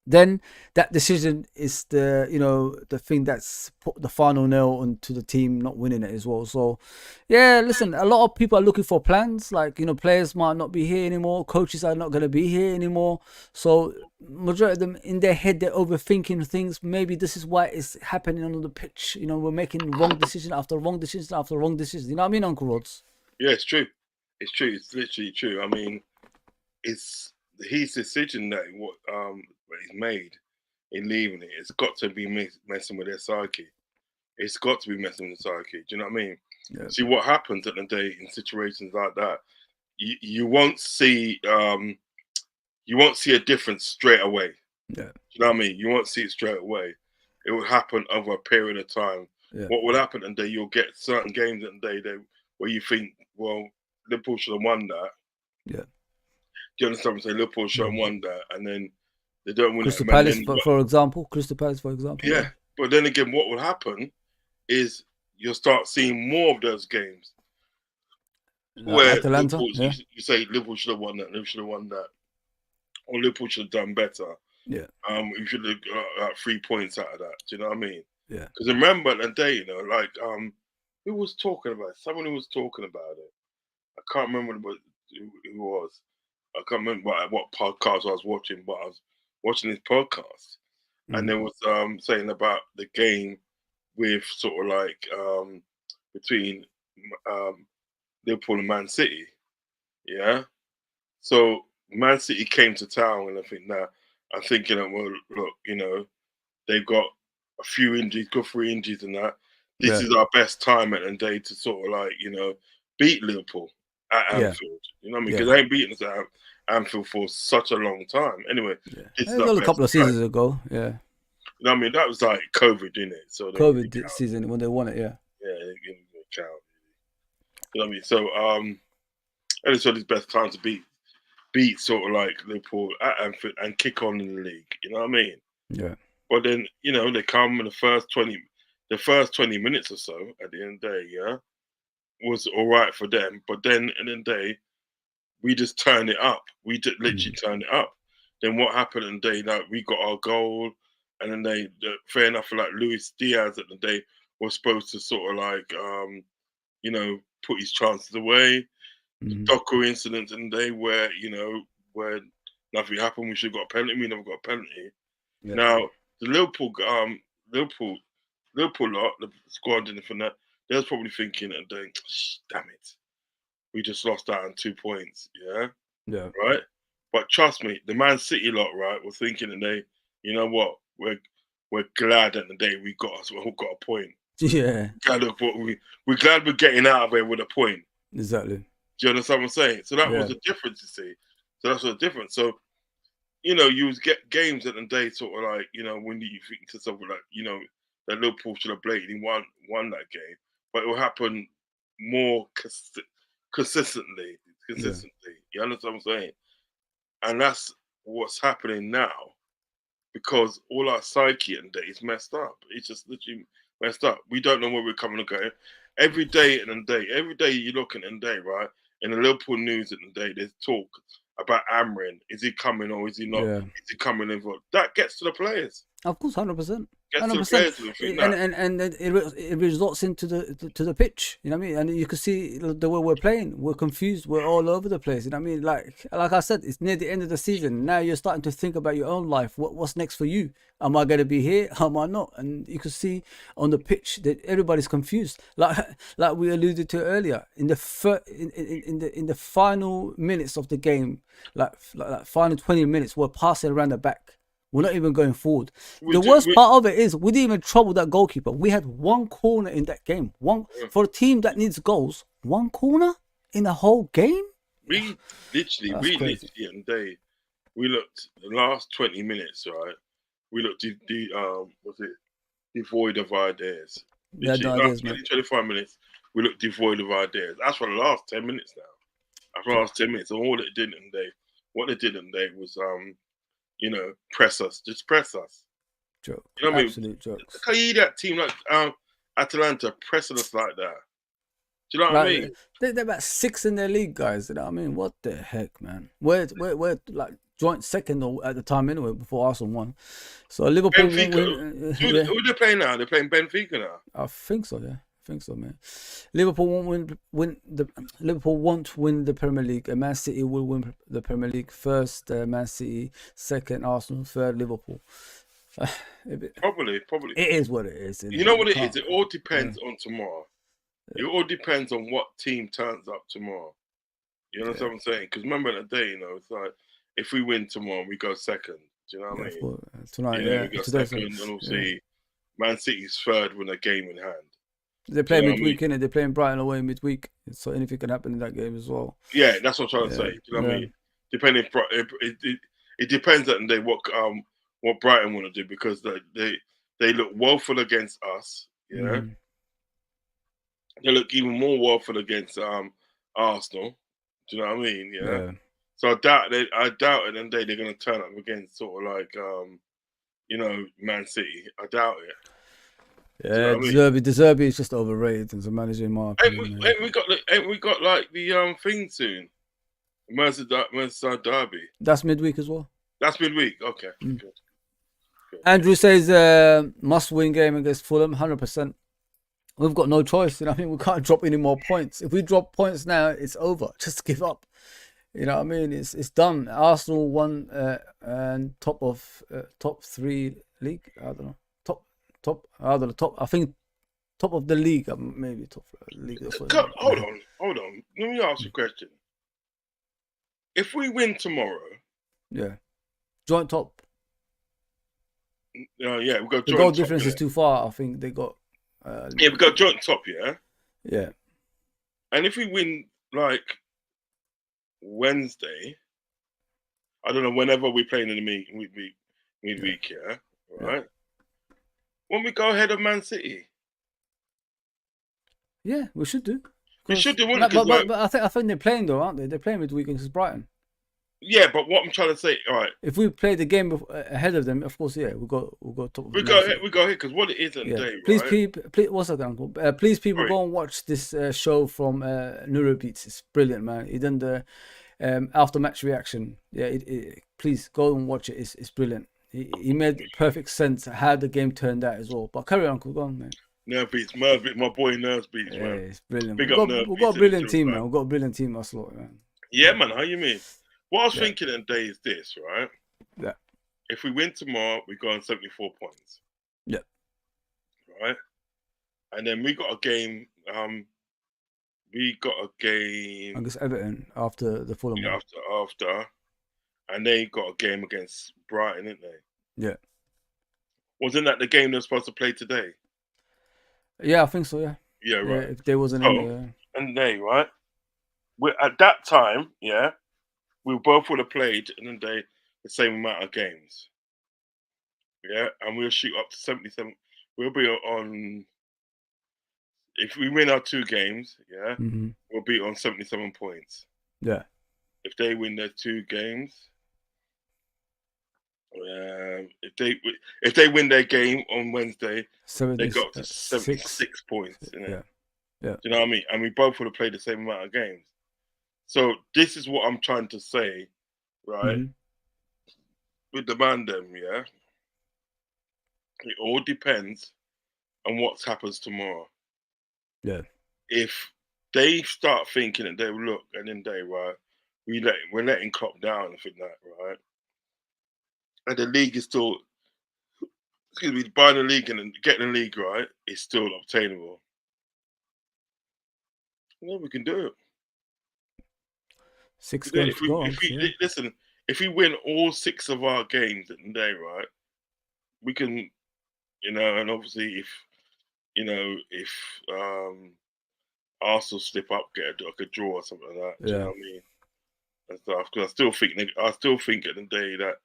then that decision is the thing that's put the final nail onto the team not winning it as well. So yeah, listen, a lot of people are looking for plans, like, players might not be here anymore, coaches are not going to be here anymore, so majority of them in their head they're overthinking things. Maybe this is why it's happening on the pitch. We're making wrong decision after wrong decision after wrong decision. You know what I mean, Uncle Rods? Yeah, it's true. It's true. It's literally true. I mean, it's his decision that what he's made in leaving it. It's got to be messing with their psyche. It's got to be messing with the psyche. Do you know what I mean? Yeah. See what happens at the day in situations like that. You won't see a difference straight away. Yeah. Do you know what I mean? You won't see it straight away. It will happen over a period of time. Yeah. What will happen and you'll get certain games at the day where you think, well, Liverpool should have won that. Yeah. Do you understand what I'm saying? Liverpool should have won that, and then they don't win Crystal it. Palace, for example. Crystal Palace, for example. Yeah. But then again, what will happen is you'll start seeing more of those games where Atalanta, Liverpool, you say Liverpool should have won that, Liverpool should have won that, or Liverpool should have done better. Yeah. You should have got 3 points out of that. Do you know what I mean? Yeah. Because remember the day, who was talking about it? Someone who was talking about it. I can't remember who it was. I can't remember what podcast I was watching, but I was watching this podcast, and there was saying about the game with sort of like between Liverpool and Man City. Yeah. So Man City came to town, and I think now I'm thinking, well, look, they've got a few injuries, got 3 injuries, and that. This is our best time at the day to sort of like beat Liverpool at Anfield. You know what I mean? Because they ain't beaten us at Anfield for such a long time. Anyway, this is a couple of seasons ago. Yeah. You know what I mean? That was like COVID, didn't it? So COVID season when they won it. Yeah. Yeah, it didn't count. You know what I mean? So and it's his best time to beat sort of like Liverpool at Anfield and kick on in the league. You know what I mean? Yeah. But then they come in the first 20 minutes or so at the end of the day, yeah, was all right for them. But then at the end of the day, we just turned it up. We just literally turned it up. Then what happened in the day that we got our goal, and then fair enough for like Luis Diaz at the day was supposed to sort of like put his chances away. The Doku incident in the day where nothing happened, we should have got a penalty. We never got a penalty. Yeah. Now the Liverpool lot, the squad and for that, they was probably thinking and doing, damn it, we just lost out on 2 points. Yeah. Yeah. Right. But trust me, the Man City lot, right, were thinking and they, you know what, we're glad at the day we got a point. Yeah. We're glad we're getting out of it with a point. Exactly. Do you understand what I'm saying? So that was the difference, you see. So that's the difference. So, you get games at the day sort of like, when you think to something like, that Liverpool should have blatantly won that game. But it will happen more consistently. Yeah. You understand what I'm saying? And that's what's happening now, because all our psyche and day is messed up. It's just literally messed up. We don't know where we're coming and going. Every day you look at the day, right? In the Liverpool news at the day, there's talk about Amrin. Is he coming or is he not? Yeah. Is he coming in? That gets to the players. Of course, 100%. 100%. And it results into the pitch. You know what I mean? And you can see the way we're playing. We're confused. We're all over the place. You know what I mean? Like I said, it's near the end of the season. Now you're starting to think about your own life. What's next for you? Am I going to be here? Am I not? And you can see on the pitch that everybody's confused. Like we alluded to earlier, in the final minutes of the game, like final 20 minutes, we're passing around the back. We're not even going forward. The worst part of it is we didn't even trouble that goalkeeper. We had one corner in that game. For a team that needs goals, one corner in the whole game? We literally, and we looked the last 20 minutes, right? We looked was it devoid of ideas. They had no Literally, ideas, last man. 25 minutes, we looked devoid of ideas. That's for the last 10 minutes now. After the last 10 minutes, all it did in the day, what they did in the day was, press us, just press us. Joke. You know what I mean? Absolute jokes. Can you that team like Atalanta pressing us like that? Do you know what I mean? They're about 6 in their league, guys. You know what I mean? What the heck, man? We're like joint second at the time anyway before Arsenal won. So Liverpool won't win. Who they playing now? They're playing Benfica now. I think so, yeah. I think so, man. Liverpool won't win the Premier League. Man City will win the Premier League first. Man City second. Arsenal third. Liverpool. Probably. It is what it is. You know what it is? It all depends on tomorrow. It all depends on what team turns up tomorrow. You know what I'm saying? Because remember the day, it's like if we win tomorrow, we go second. Do you know what I mean? Tonight, we go second, and obviously Man City's third with a game in hand. They play midweek, innit? They're playing Brighton away midweek, so anything can happen in that game as well. Yeah, that's what I'm trying to say. Do you know what I mean? Depending, it depends on the day what Brighton want to do, because they look woeful against us. Yeah, they look even more woeful against Arsenal. Do you know what I mean? Yeah. So I doubt it. And they're going to turn up against sort of like Man City. I doubt it. Yeah, De Zerbi is just overrated as a manager in my opinion. Ain't we got like the thing soon? Merseyside Derby. That's midweek as well. That's midweek. Okay. Good. Andrew says must-win game against Fulham, 100%. We've got no choice. You know what I mean? We can't drop any more points. If we drop points now, it's over. Just give up. You know what I mean? It's done. Arsenal won and top 3 league. I don't know. I think top of the league, maybe top league. Hold on. Let me ask you a question. If we win tomorrow, joint top. We got joint the goal top, difference is too far. I think they got. We got joint top, yeah. Yeah. And if we win like Wednesday, I don't know, whenever we're playing in the midweek, yeah, right? When we go ahead of Man City, yeah, we should do. We should do. But I think they're playing though, aren't they? They're playing midweek against Brighton. Yeah, but what I'm trying to say, all right. If we play the game ahead of them, of course, we'll go top. We go ahead because what it is in the day, please, right? please, what's that, Uncle? Please, people, go and watch this show from Neurobeats. It's brilliant, man. He done the after match reaction. Yeah, please go and watch it. It's brilliant. He made perfect sense how the game turned out as well. But carry on, Uncle. Go on, man. Nerve Beats, my boy Nerve Beats, man. Yeah, it's brilliant. We've got a brilliant team, man. We've got a brilliant team, I saw it, man. Yeah, man. How you mean? What I was thinking today is this, right? Yeah. If we win tomorrow, we go on 74 points. Yeah. Right? And then we got a game. Against Everton after the Fulham. Yeah, after. And they got a game against Brighton, didn't they? Yeah. Wasn't that the game they're supposed to play today? Yeah, I think so, yeah. Yeah, right. If there wasn't any... And right? At that time, we both would have played in the day the same amount of games. Yeah, and we'll shoot up to 77. We'll be on... If we win our 2 games, we'll be on 77 points. Yeah. If they win their 2 games... if they win their game on Wednesday, they got up to 76 points. Yeah. Do you know what I mean? And we both would have played the same amount of games. So this is what I'm trying to say, right? With the man them, yeah? It all depends on what happens tomorrow. Yeah. If they start thinking that they look and then right, we're letting Klopp down and think that, right? And the league is still, buying the league and getting the league right is still obtainable. Well, we can do it. 6 games to go. Listen, if we win all 6 of our games in the day, right, we can, and obviously if Arsenal slip up, get a draw or something like that. Do you know what I mean? and stuff. Because I still think at the day that.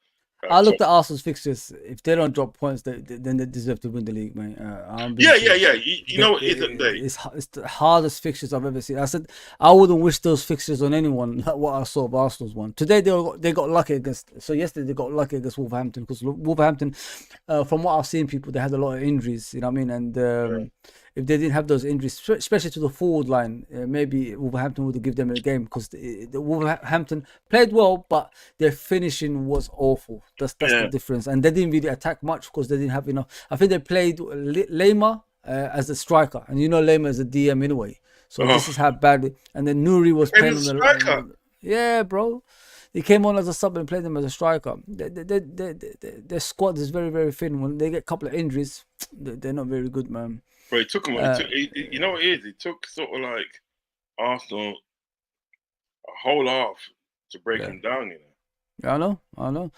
I looked at Arsenal's fixtures. If they don't drop points, then they deserve to win the league, mate. I'm being serious. Yeah. You know what it is, isn't they? It's the hardest fixtures I've ever seen. I said I wouldn't wish those fixtures on anyone. Like what I saw of Arsenal's one today. They got lucky against. So yesterday they got lucky against Wolverhampton because Wolverhampton, from what I've seen, people they had a lot of injuries. You know what I mean? And if they didn't have those injuries, especially to the forward line, maybe Wolverhampton would have given them a game because the Wolverhampton played well, but their finishing was awful. That's the difference. And they didn't really attack much because they didn't have enough. I think they played Lema as a striker, and you know Lema is a DM anyway. So this is how badly. And then Nuri was playing on the striker. Yeah, bro. He came on as a sub and played them as a striker. Their squad is very, very thin. When they get a couple of injuries, they're not very good, man. But it took them. You know what it is? It took sort of like Arsenal a whole half to break them down. You know. Yeah, I know.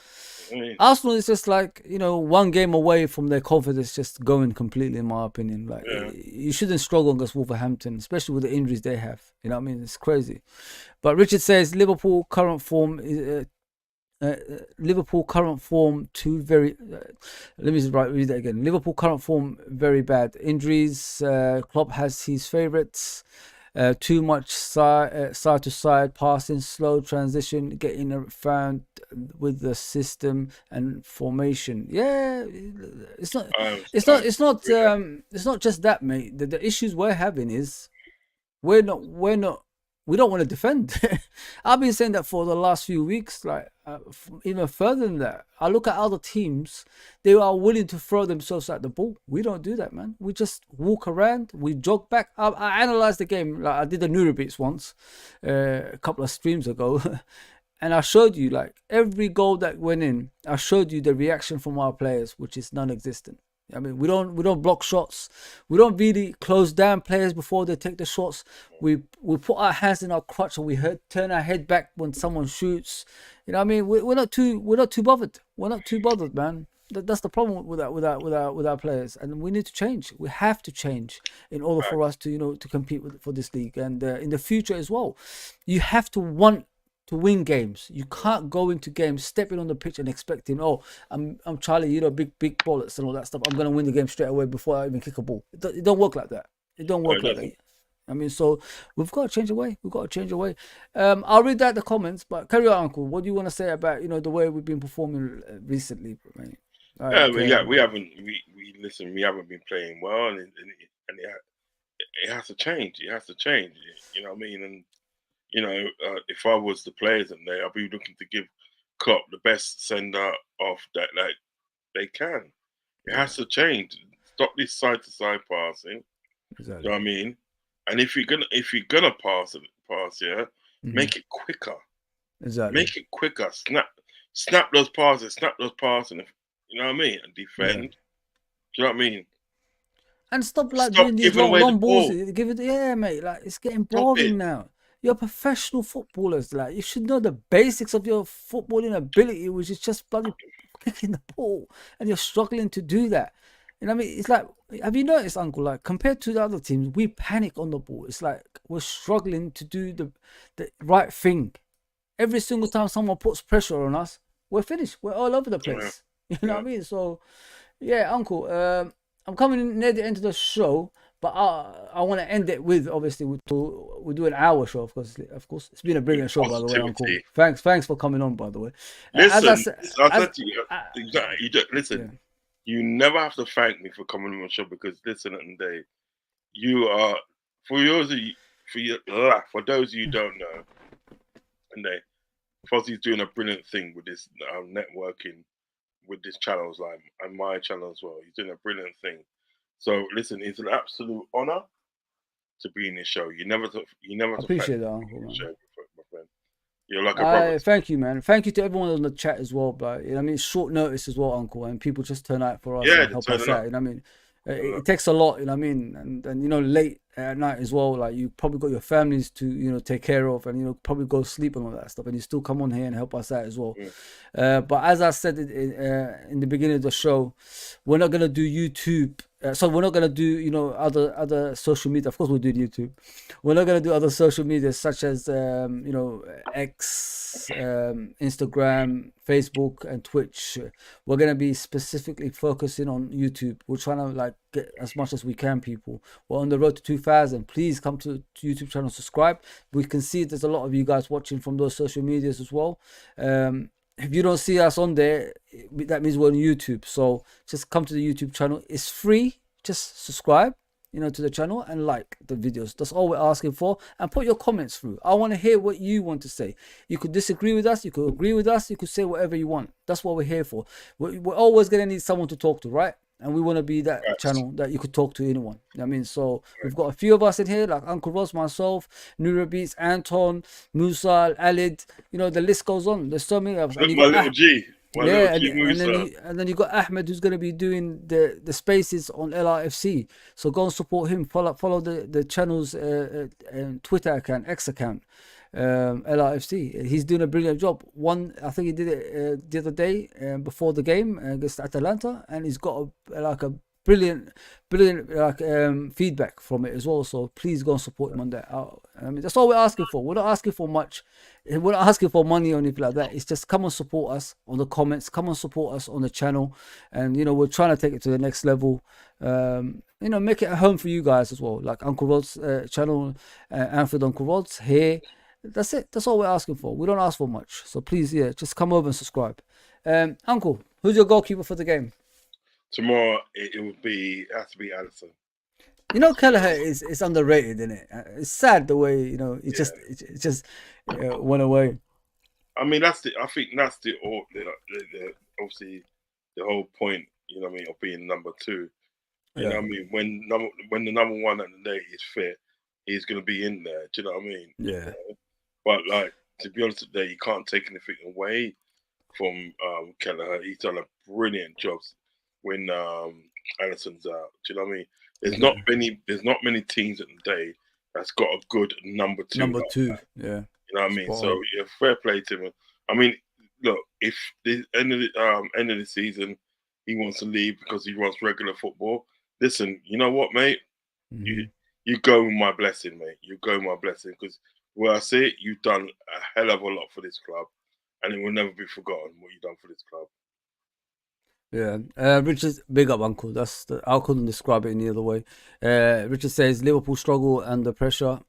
Arsenal is just like one game away from their confidence just going completely, in my opinion. Like you shouldn't struggle against Wolverhampton, especially with the injuries they have. You know what I mean? It's crazy. But Richard says Liverpool current form is. Liverpool current form too very. Let me read that again. Liverpool current form very bad. Injuries. Klopp has his favourites. Too much side to side passing, slow transition, getting found with the system and formation. Yeah, it's not. It's not just that, mate. The issues we're having is we don't want to defend. I've been saying that for the last few weeks, like even further than that. I look at other teams, they are willing to throw themselves at the ball. We don't do that, man. We just walk around, we jog back. I analysed the game, like I did the Nuri beats once, a couple of streams ago. And I showed you, like, every goal that went in, I showed you the reaction from our players, which is non-existent. I mean, we don't block shots. We don't really close down players before they take the shots. We put our hands in our crotch and we turn our head back when someone shoots. You know what I mean? We're not too bothered. We're not too bothered, man. That's the problem with our players, and we need to change. We have to change in order for us to to compete for this league and in the future as well. You have to want to win games. You can't go into games stepping on the pitch and expecting, I'm Charlie, big bullets and all that stuff. I'm gonna win the game straight away before I even kick a ball. It don't work like that. It don't work like that. I mean, so we've got to change the way. I'll read out the comments, but carry on, Uncle. What do you want to say about the way we've been performing recently, mate? We haven't been playing well, and it has to change. It has to change. You know what I mean? And if I was the players in there, I'd be looking to give Klopp the best sender off that they can. It has to change. Stop this side to side passing. Exactly. You know what I mean? And if you're gonna pass, make it quicker. Exactly. Make it quicker. Snap those passes. And you know what I mean? And defend. Yeah. Do you know what I mean? And stop doing these long balls. Give it, mate. Like it's getting boring now. You're professional footballers. Like you should know the basics of your footballing ability, which is just bloody kicking the ball, and you're struggling to do that. You know what I mean? It's like, have you noticed, Uncle? Like compared to the other teams, we panic on the ball. It's like we're struggling to do the right thing. Every single time someone puts pressure on us, we're finished. We're all over the place. You know what I mean? So, yeah, Uncle. I'm coming near the end of the show. But I want to end it with, obviously, we do an hour show, of course. It's been a brilliant show, by the way, Uncle. Thanks for coming on, by the way. Listen, listen, you never have to thank me for coming on the show because, listen, at the day, you are, for those of you who don't know, and Fozzie's doing a brilliant thing with this networking with this channel and my channel as well. He's doing a brilliant thing. So listen, it's an absolute honor to be in this show. You never appreciate that, Uncle. My friend. You're like a brother. Thank you, man. Thank you to everyone on the chat as well. But I mean, it's short notice as well, Uncle, and people just turn out for us and help us out. You know what I mean? It takes a lot. You know what I mean? And late at night as well. Like you probably got your families to take care of, and probably go sleep and all that stuff. And you still come on here and help us out as well. Yeah. But as I said in the beginning of the show, we're not gonna do YouTube. So we're not gonna do other social media. Of course we'll do YouTube. We're not gonna do other social media such as X, X, Instagram, Facebook, and Twitch. We're gonna be specifically focusing on YouTube. We're trying to like get as much as we can, people. We're on the road to 2,000. Please come to YouTube channel, subscribe. We can see there's a lot of you guys watching from those social medias as well. If you don't see us on there, that means we're on YouTube. So just come to the YouTube channel. It's free. Just subscribe, to the channel and like the videos. That's all we're asking for. And put your comments through. I want to hear what you want to say. You could disagree with us. You could agree with us. You could say whatever you want. That's what we're here for. We're always going to need someone to talk to, right? And we want to be that channel that you could talk to anyone. I mean, so we've got a few of us in here, like Uncle Ross, myself, Nura Beats, Anton, Musa, Alid. The list goes on. There's so many of us. Look, my little G. And then you got Ahmed, who's going to be doing the spaces on LRFC. So go and support him. Follow the channel's Twitter account, X account, LRFC. He's doing a brilliant job. I think he did it the other day before the game against Atalanta, and he's got a brilliant feedback from it as well. So please go and support him on that. I mean, that's all we're asking for. We're not asking for much. We're not asking for money or anything like that. It's just come and support us on the comments. Come and support us on the channel. And, we're trying to take it to the next level. Make it a home for you guys as well. Like Uncle Rod's channel, Anfield Uncle Rod's here. That's it. That's all we're asking for. We don't ask for much. So please, just come over and subscribe. Uncle, who's your goalkeeper for the game? Tomorrow it has to be Alisson. Kelleher is underrated, isn't it? It's sad the way it just went away. I mean, I think that's the obviously the whole point. Of being number two. You know what I mean? When the number one at the day is fit, he's going to be in there. Do you know what I mean? Yeah. But like, to be honest, today you can't take anything away from Kelleher. He's done a brilliant job when Alisson's out. Do you know what I mean? There's not many teams at the day that's got a good number two. Number two, yeah. You know what I mean? So fair play to him. I mean, look, if the end of the season he wants to leave because he wants regular football, listen, you know what, mate? Mm-hmm. You go with my blessing, mate. You go with my blessing, because where I see it, you've done a hell of a lot for this club, and it will never be forgotten what you've done for this club. Yeah, Richard, big up, Uncle. I couldn't describe it any other way. Richard says Liverpool struggle under pressure,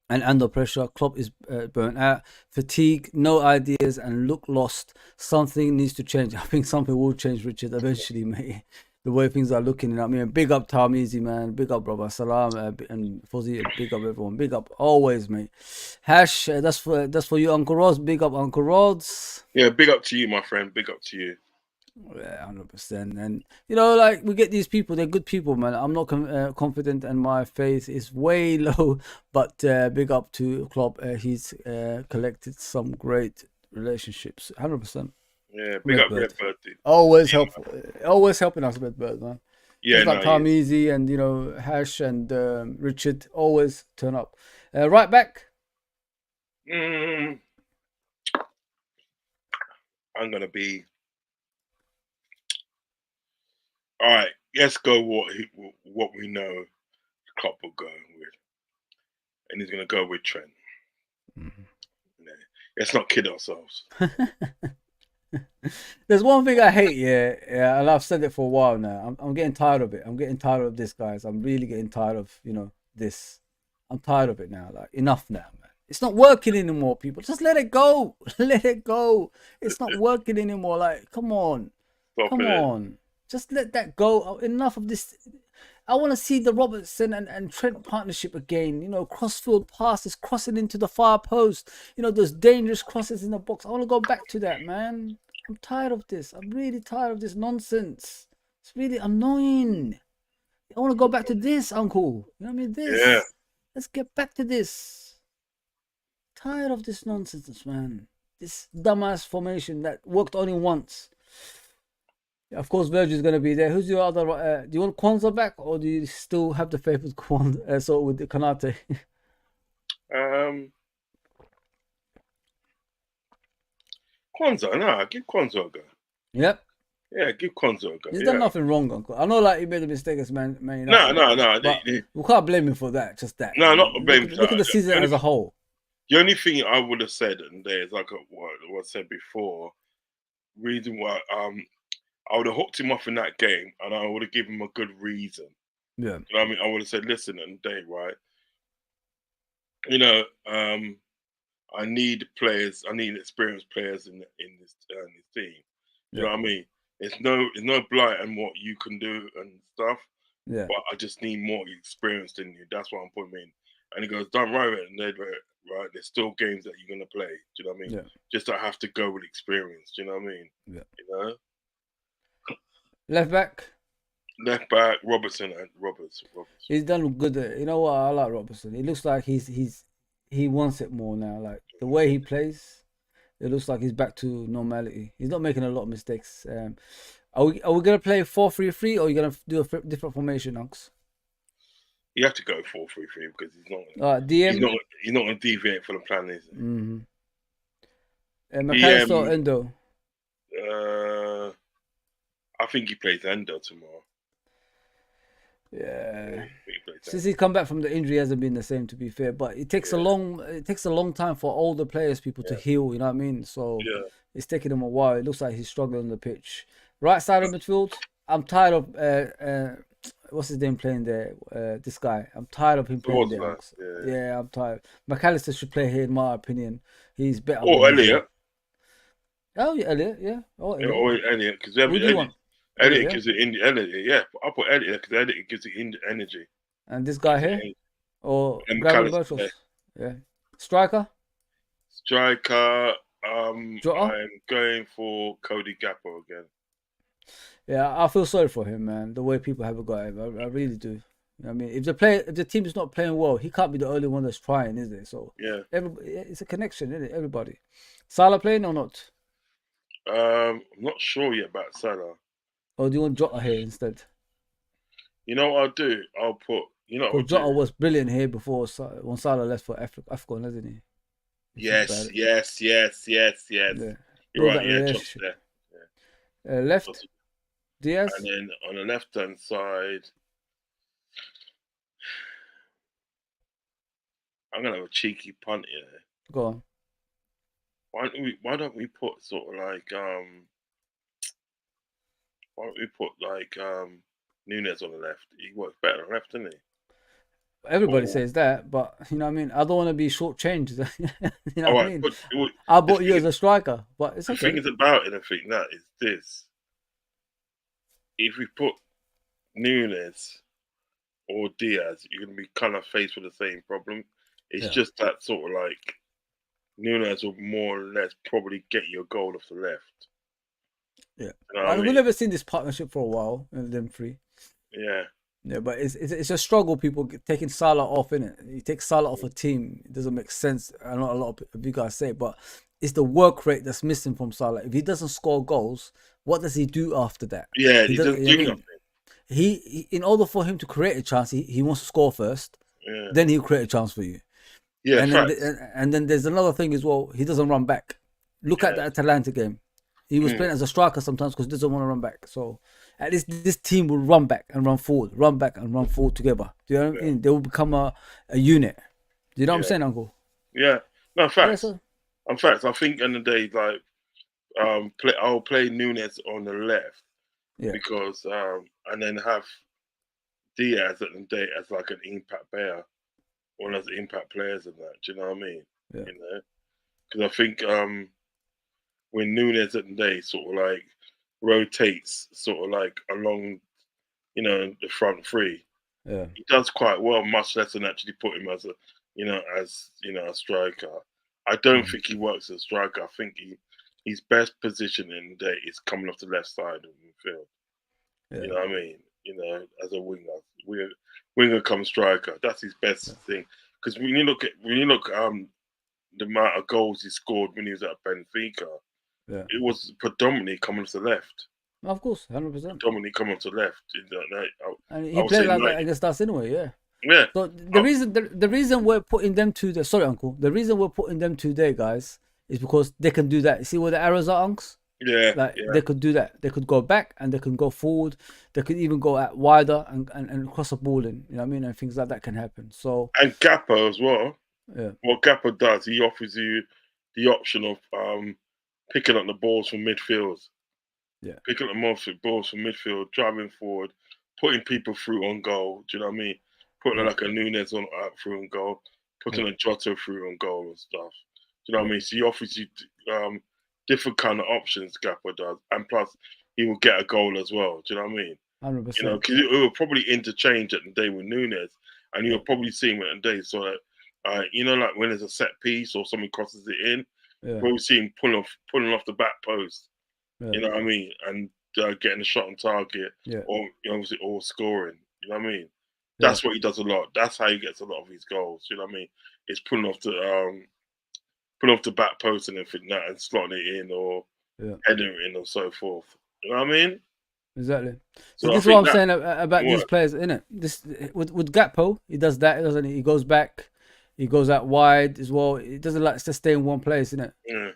and under pressure, Klopp is burnt out, fatigue, no ideas, and look lost. Something needs to change. I think something will change, Richard, eventually, mate. The way things are looking. I mean, big up Tarmizi, man. Big up, brother. Salam and Fuzzy. Big up everyone. Big up always, mate. Hash. That's for you, Uncle Rods. Big up, Uncle Rods. Yeah, big up to you, my friend. Big up to you. Yeah, 100%. And like, we get these people, they're good people, man. I'm not confident, and my faith is way low, but big up to Klopp. He's collected some great relationships. 100%. Yeah, big up Redbird, dude. Always helping us, Redbird, man. Yeah, just like Tarmizi and Hash and Richard always turn up. Right back. I'm gonna be. All right, let's go what we know Klopp will go with. And he's going to go with Trent. Mm-hmm. Yeah. Let's not kid ourselves. There's one thing I hate, yeah, and I've said it for a while now. I'm getting tired of it. I'm getting tired of this, guys. I'm really getting tired of, this. I'm tired of it now. Like, enough now, man. It's not working anymore, people. Just let it go. Let it go. It's not working anymore. Like, come on. Come on. Just let that go. Enough of this. I want to see the Robertson and Trent partnership again. Crossfield passes, crossing into the far post. Those dangerous crosses in the box. I want to go back to that, man. I'm tired of this. I'm really tired of this nonsense. It's really annoying. I want to go back to this, Uncle. You know what I mean? This. Yeah. Let's get back to this. Tired of this nonsense, man. This dumbass formation that worked only once. Of course, Virgil's going to be there. Who's your other? Do you want Kwanzaa back, or do you still have the faith with Kwanzaa? With the Kanate? Kwanzaa, no, give Kwanzaa a go. Yep. Yeah, give Kwanzaa a go. He's done nothing wrong, Uncle. I know, like, he made a mistake as man. No. But we can't blame him for that. Just that. No, not blame him. Look at the season as a whole. The only thing I would have said, and there is like what I said before, reason why I would have hooked him off in that game, and I would have given him a good reason. Yeah. You know what I mean? I would have said, listen, and Dave, right? You know, I need players. I need experienced players in this team. You know what I mean? It's no blight on what you can do and stuff. Yeah. But I just need more experience than you. That's what I'm putting in. And he goes, don't worry, and right. There's still games that you're gonna play. Do you know what I mean? Yeah. Just I have to go with experience. Do you know what I mean? Yeah. You know. Left back. Left back, Robertson and Roberts. He's done good. You know what? I like Robertson. It looks like he wants it more now. Like the way he plays, it looks like he's back to normality. He's not making a lot of mistakes. Are we gonna play 4-3-3 or are you gonna do a different formation, Unks? You have to go 4-3-3 because he's not gonna deviate from the plan, is he? Mm-hmm. McAllister or Endo? I think he plays Endo tomorrow. Yeah. Since he's come back from the injury, he hasn't been the same, to be fair. But it takes a long time for older players, people to heal. You know what I mean? So it's taking him a while. It looks like he's struggling on the pitch. Right side of midfield, I'm tired of what's his name playing there? This guy. I'm tired of him playing there. Yeah, I'm tired. McAllister should play here, in my opinion. He's better. Or Elliot. Oh, yeah, Elliot. Yeah. Or Elliot, because Elliot gives it Elliot. Yeah, I'll put Elliot because Elliot gives it energy. And this guy here, or McAllister. Yeah. Striker. I'm going for Cody Gakpo again. Yeah, I feel sorry for him, man. The way people haven't got him, I really do. You know what I mean, if the team is not playing well, he can't be the only one that's trying, is it? So it's a connection, isn't it? Everybody. Salah playing or not? I'm not sure yet about Salah. Or do you want Jota here instead? You know what I'll do? I'll put. Because Jota was brilliant here before when Salah left for Afcon, hasn't he? Yes. Yeah. You're right. Yeah, Jota's there. Left. Diaz. And then on the left-hand side, I'm gonna have a cheeky punt here. Go on. Why don't we put sort of like Nunes on the left? He works better on the left, doesn't he? Everybody says that, but you know what I mean. I don't want to be shortchanged. You know what I mean. I bought you as a striker, but it's okay. The thing is about it, I think that is this. If we put Nunes or Diaz, you're going to be kind of faced with the same problem. It's just that sort of like Nunes will more or less probably get you a goal off the left. Yeah, you know we've never seen this partnership for a while, them three. Yeah. Yeah, but it's a struggle. People taking Salah off, innit? You take Salah off a team, it doesn't make sense. I know a lot of you guys say, but it's the work rate that's missing from Salah. If he doesn't score goals, what does he do after that? Yeah, he doesn't do nothing. He in order for him to create a chance, he wants to score first. Yeah. Then he'll create a chance for you. Yeah, and then there's another thing as well. He doesn't run back. Look at the Atalanta game. He was playing as a striker sometimes because he doesn't want to run back. So at least this team will run back and run forward together. Do you know what I mean? They will become a unit. Do you know what I'm saying, Uncle? Yeah. No, facts. Yeah, in fact, I think in the day, like, I'll play Nunes on the left because, and then have Diaz at the day as like an impact player, one of the impact players in that. Do you know what I mean? Yeah. You know, because I think when Nunes at the day sort of like rotates sort of like along, the front three, he does quite well, much less than actually put him as a striker. I don't think he works as a striker. I think his best position in the day is coming off the left side of the field. Yeah. You know what I mean? As a winger come striker. That's his best thing. Because when you look the amount of goals he scored when he was at Benfica, it was predominantly coming off the left. Of course, 100%. Predominantly coming off the left. And he played like that against us anyway, yeah. Yeah. So the reason we're putting them to the sorry, Uncle. The reason we're putting them to there, guys, is because they can do that. You see where the arrows are, Unks? Yeah. They could do that. They could go back and they can go forward. They could even go out wider and cross a ball in. You know what I mean? And things like that can happen. So and Gakpo as well. Yeah. What Gapper does, he offers you the option of picking up the balls from midfield. Yeah. Picking up the balls from midfield, driving forward, putting people through on goal. Do you know what I mean? Putting Yeah. like a Nunes on through on goal, putting a Jota through on goal and stuff. Do you know what I mean? So he offers you different kind of options. Gapper does, and plus he will get a goal as well. Do you know what I mean? 100%. You know, because it will probably interchange at the day with Nunes, and you'll Yeah. probably see him at the day. So that, you know, like when there's a set piece or somebody crosses it in, Yeah. we'll see him pulling off the back post. Yeah. You know what I mean? And getting a shot on target, Yeah. or obviously, or scoring. You know what I mean? Yeah. That's what he does a lot. That's how he gets a lot of his goals. You know what I mean? It's pulling off the back post and everything that, and slotting it in or Yeah. heading it in or so forth. You know what I mean? Exactly. So This I is what I'm think that saying about these works. players, innit? This with Gakpo, he does that, doesn't he? He goes back, he goes out wide as well. He doesn't like to stay in one place, innit? Yeah,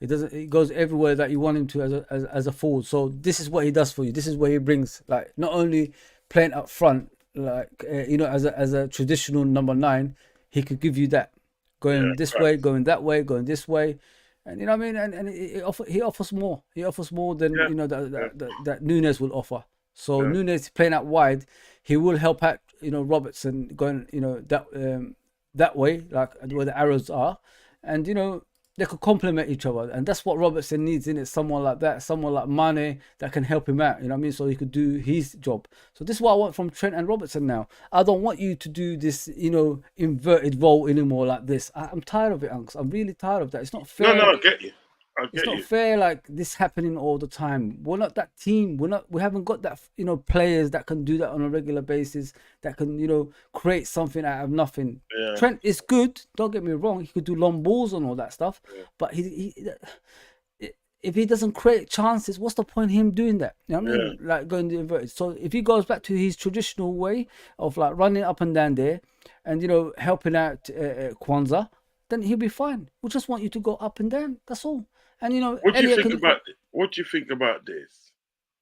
He doesn't. He goes everywhere that you want him to as a forward. So this is what he does for you. This is what he brings. Like not only playing up front, like you know, as a traditional number 9, he could give you that, yeah, going this way, going that way, going this way, and you know what I mean. And he offers more. He offers more than yeah, you know yeah, that Nunes will offer. So yeah, Nunes playing out wide, he will help out. You know Robertson going that way, like where the arrows are, and you know they could complement each other, and that's what Robertson needs in it. Someone like that, someone like Mane that can help him out. You know what I mean? So he could do his job. So this is what I want from Trent and Robertson now. I don't want you to do this, you know, inverted role anymore like this. I'm tired of it, Unks. I'm really tired of that. It's not No, fair. I get you. I It's get not you. fair like this happening all the time. We're not that team. We haven't got that, you know, players that can do that on a regular basis, that can, you know, create something out of nothing. Yeah, Trent is good, don't get me wrong. He could do long balls and all that stuff, yeah, but if he doesn't create chances, what's the point of him doing that? You know what I yeah, mean? Like going to inverted. So if he goes back to his traditional way of like running up and down there and, you know, helping out Kwanzaa, then he'll be fine. We just want you to go up and down. That's all. And you know, What do you Elliot think can. about What do you think about this?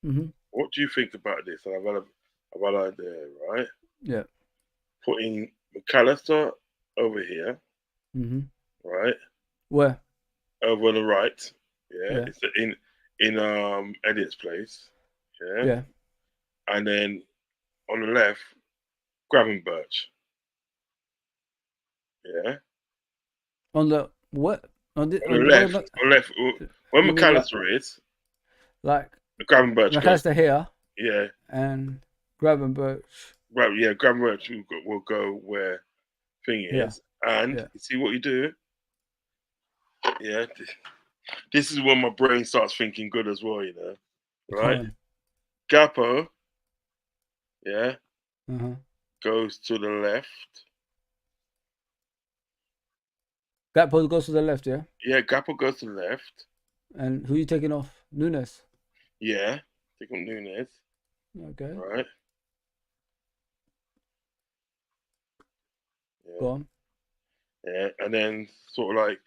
Mhm. What do you think about this? And I've had an idea, right? Yeah. Putting McAllister over here, Mhm. right? Where? Over on the right. Yeah. Yeah. It's in Elliot's place. Yeah. Yeah. And then on the left, Gravenberch. Yeah. On the what? On the Where? left, on the left where You mean McAllister is, like Gravenberch goes. McAllister here Yeah. and Gravenberch Right, yeah, Gravenberch will go where thing here? is. And Yeah. you see what you do? Yeah. This is when my brain starts thinking good as well, you know. Go Right? on. Gappo, yeah, Uh-huh. goes to the left. Gakpo goes to the left, yeah. Yeah, Gappo goes to the left. And who you taking off? Nunes. Yeah. Take on Nunes. Okay. Right. Go Yeah. on. Yeah. And then sort of like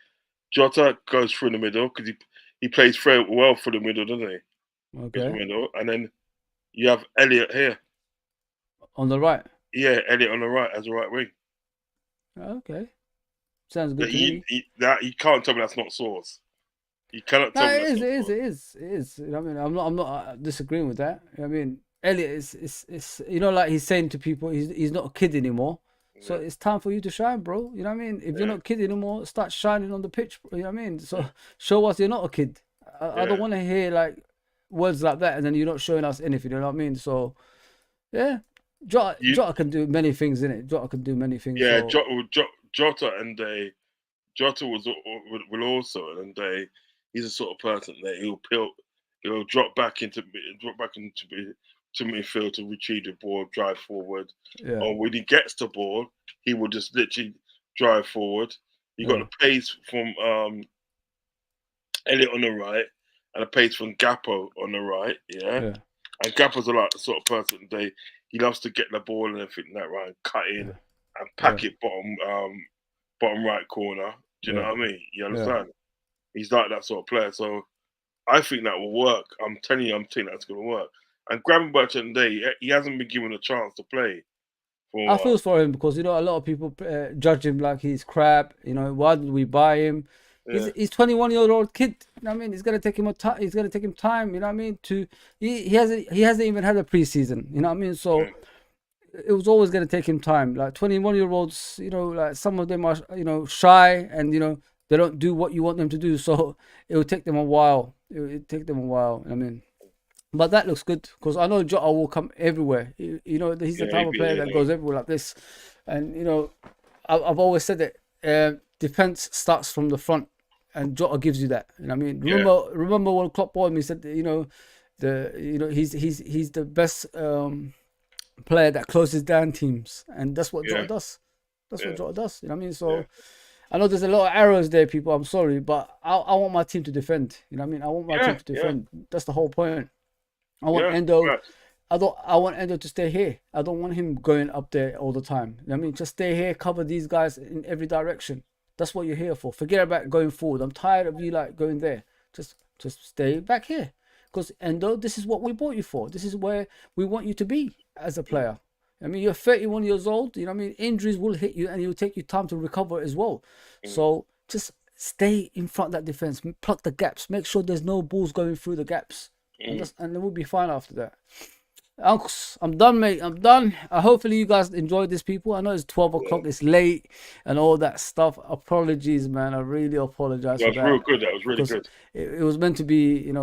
Jota goes through the middle because he plays very well through the middle, doesn't he? Goes through Okay. the middle. And then you have Elliot here. On the right. Yeah, Elliot on the right as a right wing. Okay. Sounds That good to me. you can't tell me that's not Source. You cannot No, tell me it that's is. not It is. Source. It is. It is. I mean, I'm not disagreeing with that. I mean, Elliot is. You know, like he's saying to people, he's not a kid anymore. So Yeah, it's time for you to shine, bro. You know what I mean? If you're yeah, not a kid anymore, start shining on the pitch. You know what I mean? So show us you're not a kid. I don't yeah. want to hear like words like that and then you're not showing us anything. You know what I mean? So yeah, You, Jota can do many things in it. Jota can do many things. yeah. So Jota and Jota will also, and he's a sort of person that he'll drop back into to midfield to retrieve the ball, drive forward, yeah, or when he gets the ball, he will just literally drive forward. You got yeah, the pace from Elliot on the right and the pace from Gappo on the right, yeah. yeah, And Gappo's a lot the sort of person he loves to get the ball and everything that right, and cut in yeah, and yeah, pack it bottom right corner. Do you know yeah, what I mean? You yeah, understand? He's like that sort of player. So I think that will work. I'm telling you, I'm saying that's going to work. And Gravenberch today, he hasn't been given a chance to play For a I while. feel for him because, you know, a lot of people judge him like he's crap. You know, why did we buy him? Yeah, He's 21-year-old kid. You know what I mean? It's gonna take him a time. It's gonna take him time. You know what I mean? He hasn't even had a preseason. You know what I mean? So yeah, it was always gonna take him time. Like 21-year-olds, you know, like some of them are, you know, shy, and you know they don't do what you want them to do. So it will take them a while. It take them a while. I mean, but that looks good because I know Jota will come everywhere. You know, he's the yeah. type He'd of be player there. that goes everywhere like this. And you know, I've always said that defense starts from the front, and Jota gives you that. You know what I mean? Yeah, Remember when Klopp bought him, he said, that, you know, he's the best player that closes down teams, and that's what Jota yeah, does. That's what yeah, Jota does. You know what I mean? yeah, So I know there's a lot of arrows there, people. I'm sorry, but I want my team to defend. You know what I mean? I want my team yeah, to yeah, defend. That's the whole point. I want yeah. Endo. Right. I want Endo to stay here. I don't want him going up there all the time. You know what I mean? Just stay here, cover these guys in every direction. That's what you're here for. Forget about going forward. I'm tired of you like going there. Just stay back here. Because Endo, this is what we bought you for. This is where we want you to be as a player. I mean, you're 31 years old. You know what I mean? Injuries will hit you, and it will take you time to recover as well. So just stay in front of that defense. Plug the gaps. Make sure there's no balls going through the gaps. And then we'll be fine after that. Uncles, I'm done, mate. I'm done. Hopefully you guys enjoyed this, people. I know it's 12 Yeah. o'clock. It's late and all that stuff. Apologies, man. I really apologize That for was that. real good. That was really Because good. it was meant to be, a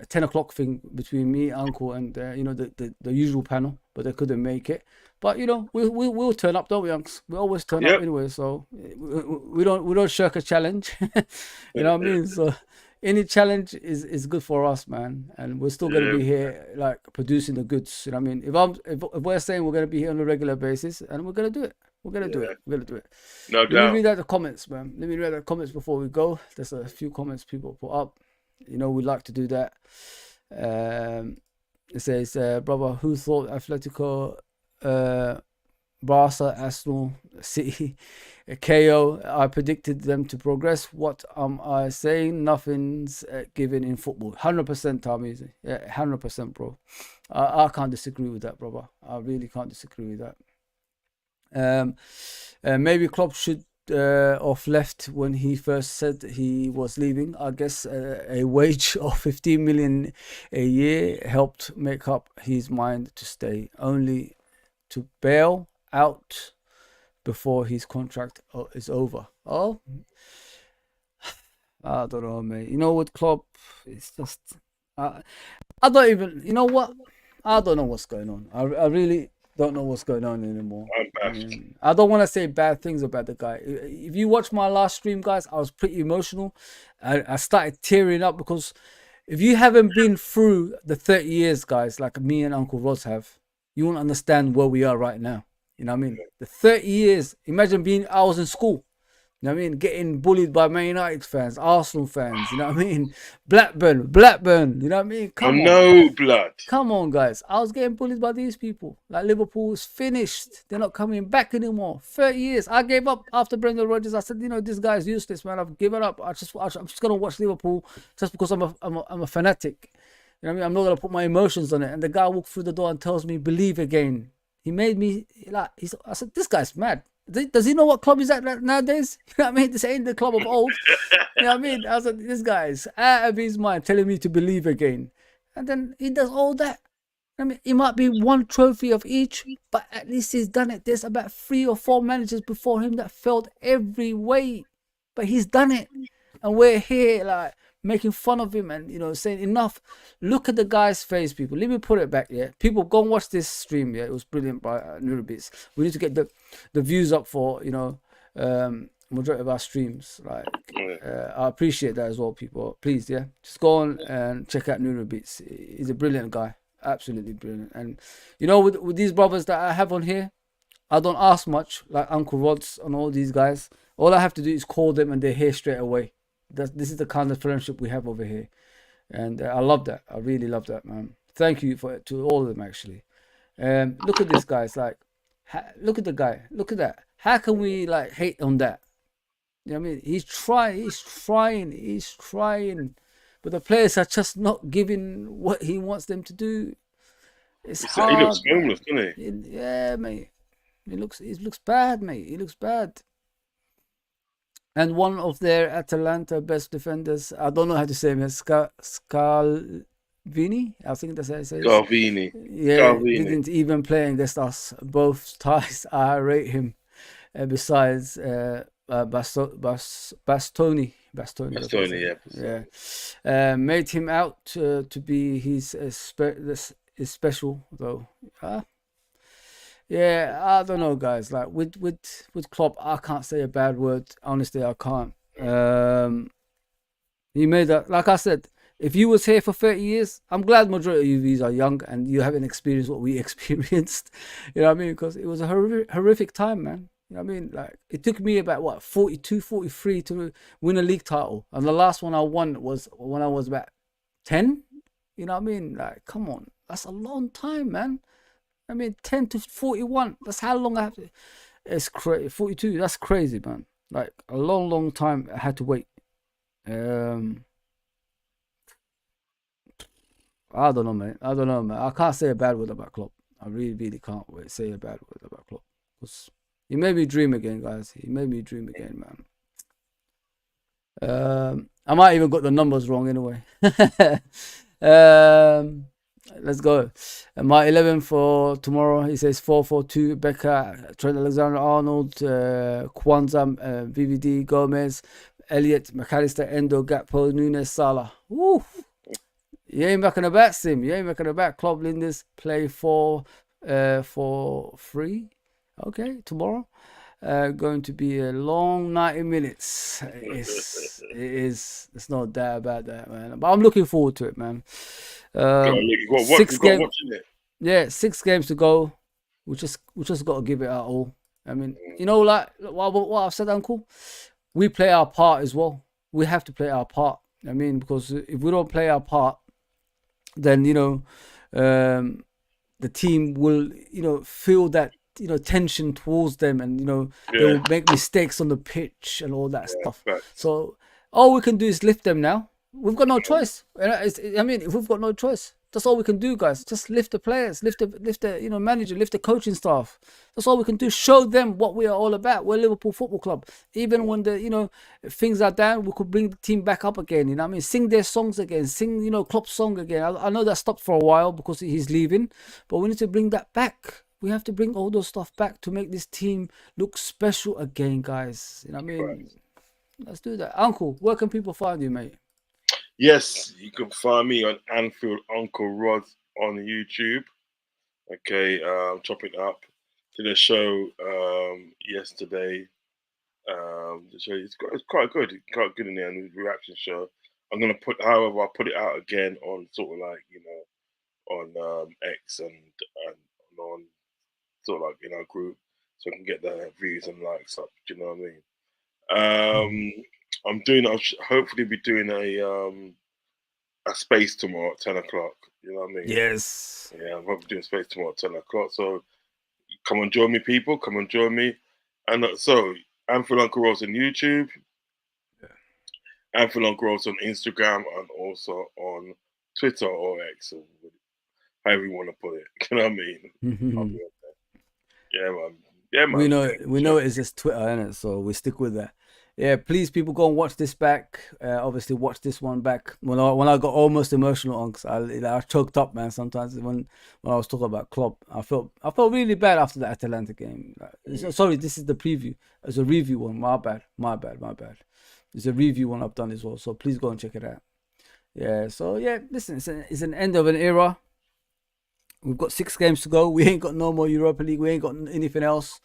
10 o'clock thing between me, uncle, and the usual panel, but they couldn't make it. But you know, we'll turn up, don't we, unks? We always turn up Yep. anyway, so we don't shirk a challenge. You know what I mean? So any challenge is good for us, man, and we're still gonna Yeah. be here, like producing the goods. You know what I mean? If we're saying we're gonna be here on a regular basis, and we're gonna do it. We're gonna do Yeah. it. We're gonna do it. No Let me doubt. read out the comments, man. Let me read out the comments before we go. There's a few comments people put up. You know, we like to do that. It says, brother, who thought Atletico, Barca, Arsenal, City, KO? I predicted them to progress. What am I saying? Nothing's given in football. 100%, Tommy. Yeah, 100%, bro. I can't disagree with that, brother. I really can't disagree with that. Maybe Klopp should have left when he first said he was leaving. I guess a wage of 15 million a year helped make up his mind to stay, only to bail out before his contract is over. Oh, I don't know, mate. You know what, Klopp? It's just I don't even. You know what? I don't know what's going on. I really don't know what's going on anymore. I'm I baffed. mean, I don't want to say bad things about the guy. If you watch my last stream, guys, I was pretty emotional. I started tearing up because if you haven't been through the 30 years, guys, like me and Uncle Roz have, you won't understand where we are right now. You know what I mean? The 30 years. Imagine I was in school. You know what I mean? Getting bullied by Man United fans, Arsenal fans, you know what I mean? Blackburn, you know what I mean? Oh Come on. no, blood. Come on, guys. I was getting bullied by these people. Like, Liverpool is finished. They're not coming back anymore. 30 years. I gave up after Brendan Rodgers. I said, you know, this guy's useless, man. I've given up. I'm just going to watch Liverpool just because I'm a fanatic. You know what I mean? I'm not going to put my emotions on it. And the guy walked through the door and tells me, believe again. He made me, like, I said, this guy's mad. Does he know what club he's at nowadays? You know what I mean? This ain't the club of old. You know what I mean? I was like, this guy's out of his mind telling me to believe again. And then he does all that. I mean, it might be one trophy of each, but at least he's done it. There's about 3 or 4 managers before him that failed every way. But he's done it. And we're here, like, making fun of him and, you know, saying enough. Look at the guy's face, people. Let me put it back, yeah? People, go and watch this stream, yeah? It was brilliant by Nurabits. We need to get the views up for, you know, majority of our streams. Like, I appreciate that as well, people. Please, yeah? Just go on and check out Nurabits. He's a brilliant guy. Absolutely brilliant. And, you know, with these brothers that I have on here, I don't ask much, like Uncle Rods and all these guys. All I have to do is call them and they're here straight away. This is the kind of friendship we have over here, and I love that. I really love that, man. Thank you to all of them, actually. Look at this, guys. Like, look at the guy. Look at that. How can we like hate on that? You know what I mean? He's trying, but the players are just not giving what he wants them to do. It's He hard. looks Man. homeless, doesn't he? Yeah, mate. It looks bad, mate. It looks bad. And one of their Atalanta best defenders, I don't know how to say him, Scalvini, I think that's how it says. Garvini. Yeah, didn't even play against us both ties. I rate him. Besides Bastoni, made him out to be his special though. Yeah, I don't know, guys. Like with Klopp, I can't say a bad word. Honestly, I can't. He made that. Like I said, if you was here for 30 years, I'm glad majority of you are young and you haven't experienced what we experienced. You know what I mean? Because it was a horrific time, man. You know what I mean? Like, it took me about, what, 42, 43 to win a league title. And the last one I won was when I was about 10. You know what I mean? Like, come on. That's a long time, man. I mean, 10 to 41. That's how long I have to... It's crazy. 42, that's crazy, man. Like, a long, long time I had to wait. I don't know, man. I can't say a bad word about Klopp. I really, really can't say a bad word about Klopp. Because he made me dream again, guys. He made me dream again, man. I might even got the numbers wrong anyway. Let's go. My 11 for tomorrow. He says 4-4-2. Becker, Trent Alexander-Arnold, Kwanzaa, VVD, Gomez, Elliot, McAllister, Endo, Gakpo, Nunes, Salah. Woo! You ain't back on the back, Sim. You ain't back on the back. Klopp Linders play 4-3. Okay, tomorrow. Going to be a long 90 minutes. It's no doubt about that, man. But I'm looking forward to it, man. 6 games. Yeah, 6 games to go. We just got to give it our all. I mean, you know, like what I've said, Uncle. We play our part as well. We have to play our part. I mean, because if we don't play our part, then the team will feel that tension towards them, and they will make mistakes on the pitch and all that stuff. Right. So all we can do is lift them now. We've got no choice. I mean, if we've got no choice, that's all we can do, guys. Just lift the players, lift the manager, lift the coaching staff. That's all we can do. Show them what we are all about. We're Liverpool Football Club. Even when the things are down, we could bring the team back up again. You know what I mean? Sing their songs again. Sing Klopp's song again. I know that stopped for a while because he's leaving, but we need to bring that back. We have to bring all those stuff back to make this team look special again, guys. You know what I mean? Right. Let's do that. Uncle, where can people find you, mate? Yes, you can find me on Anfield Uncle Rod on YouTube. Okay, chopping up. Did a show yesterday. The show is quite good. Quite good in there, and the reaction show. I'm gonna however, I'll put it out again on sort of like on X and on sort of like in our group, so I can get the views and likes up. Do you know what I mean? I'll hopefully be doing a space tomorrow at 10 o'clock. You know what I mean? Yes. Yeah, I'm hoping doing space tomorrow at 10 o'clock. So come and join me, people. Come and join me. And so Anfield Uncle Rose on YouTube. Yeah. Anfield Uncle Rose on Instagram and also on Twitter or X, or however you want to put it. You know what I mean? Mm-hmm. Yeah, man. Yeah, man. We know it's just Twitter, innit? So we stick with that. Yeah, please, people, go and watch this back. Obviously, watch this one back. When I got almost emotional on, cause I choked up, man. Sometimes when I was talking about Klopp, I felt really bad after the Atalanta game. Sorry, this is the preview. It's a review one. My bad. It's a review one I've done as well. So please go and check it out. Yeah. So yeah, listen, it's an end of an era. We've got 6 games to go. We ain't got no more Europa League. We ain't got anything else.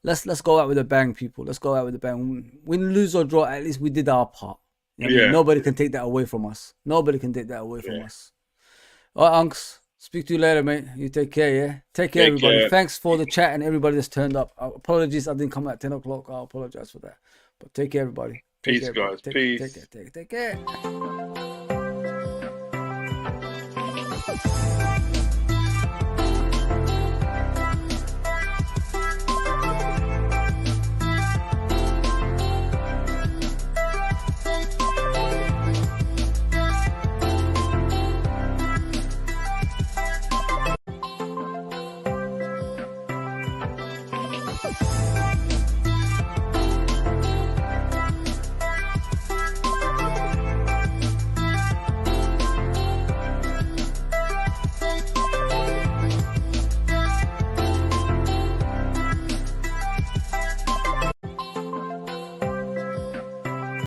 Let's go out with a bang, people. Let's go out with a bang. Win, lose or draw, at least we did our part. You know what I mean? Nobody can take that away from us. All right, Unks. Speak to you later, mate. You take care, yeah? Take care, everybody. Care. Thanks for the chat and everybody that's turned up. Apologies I didn't come at 10 o'clock. I apologize for that. But take care, everybody. Peace, guys. Peace. Take care.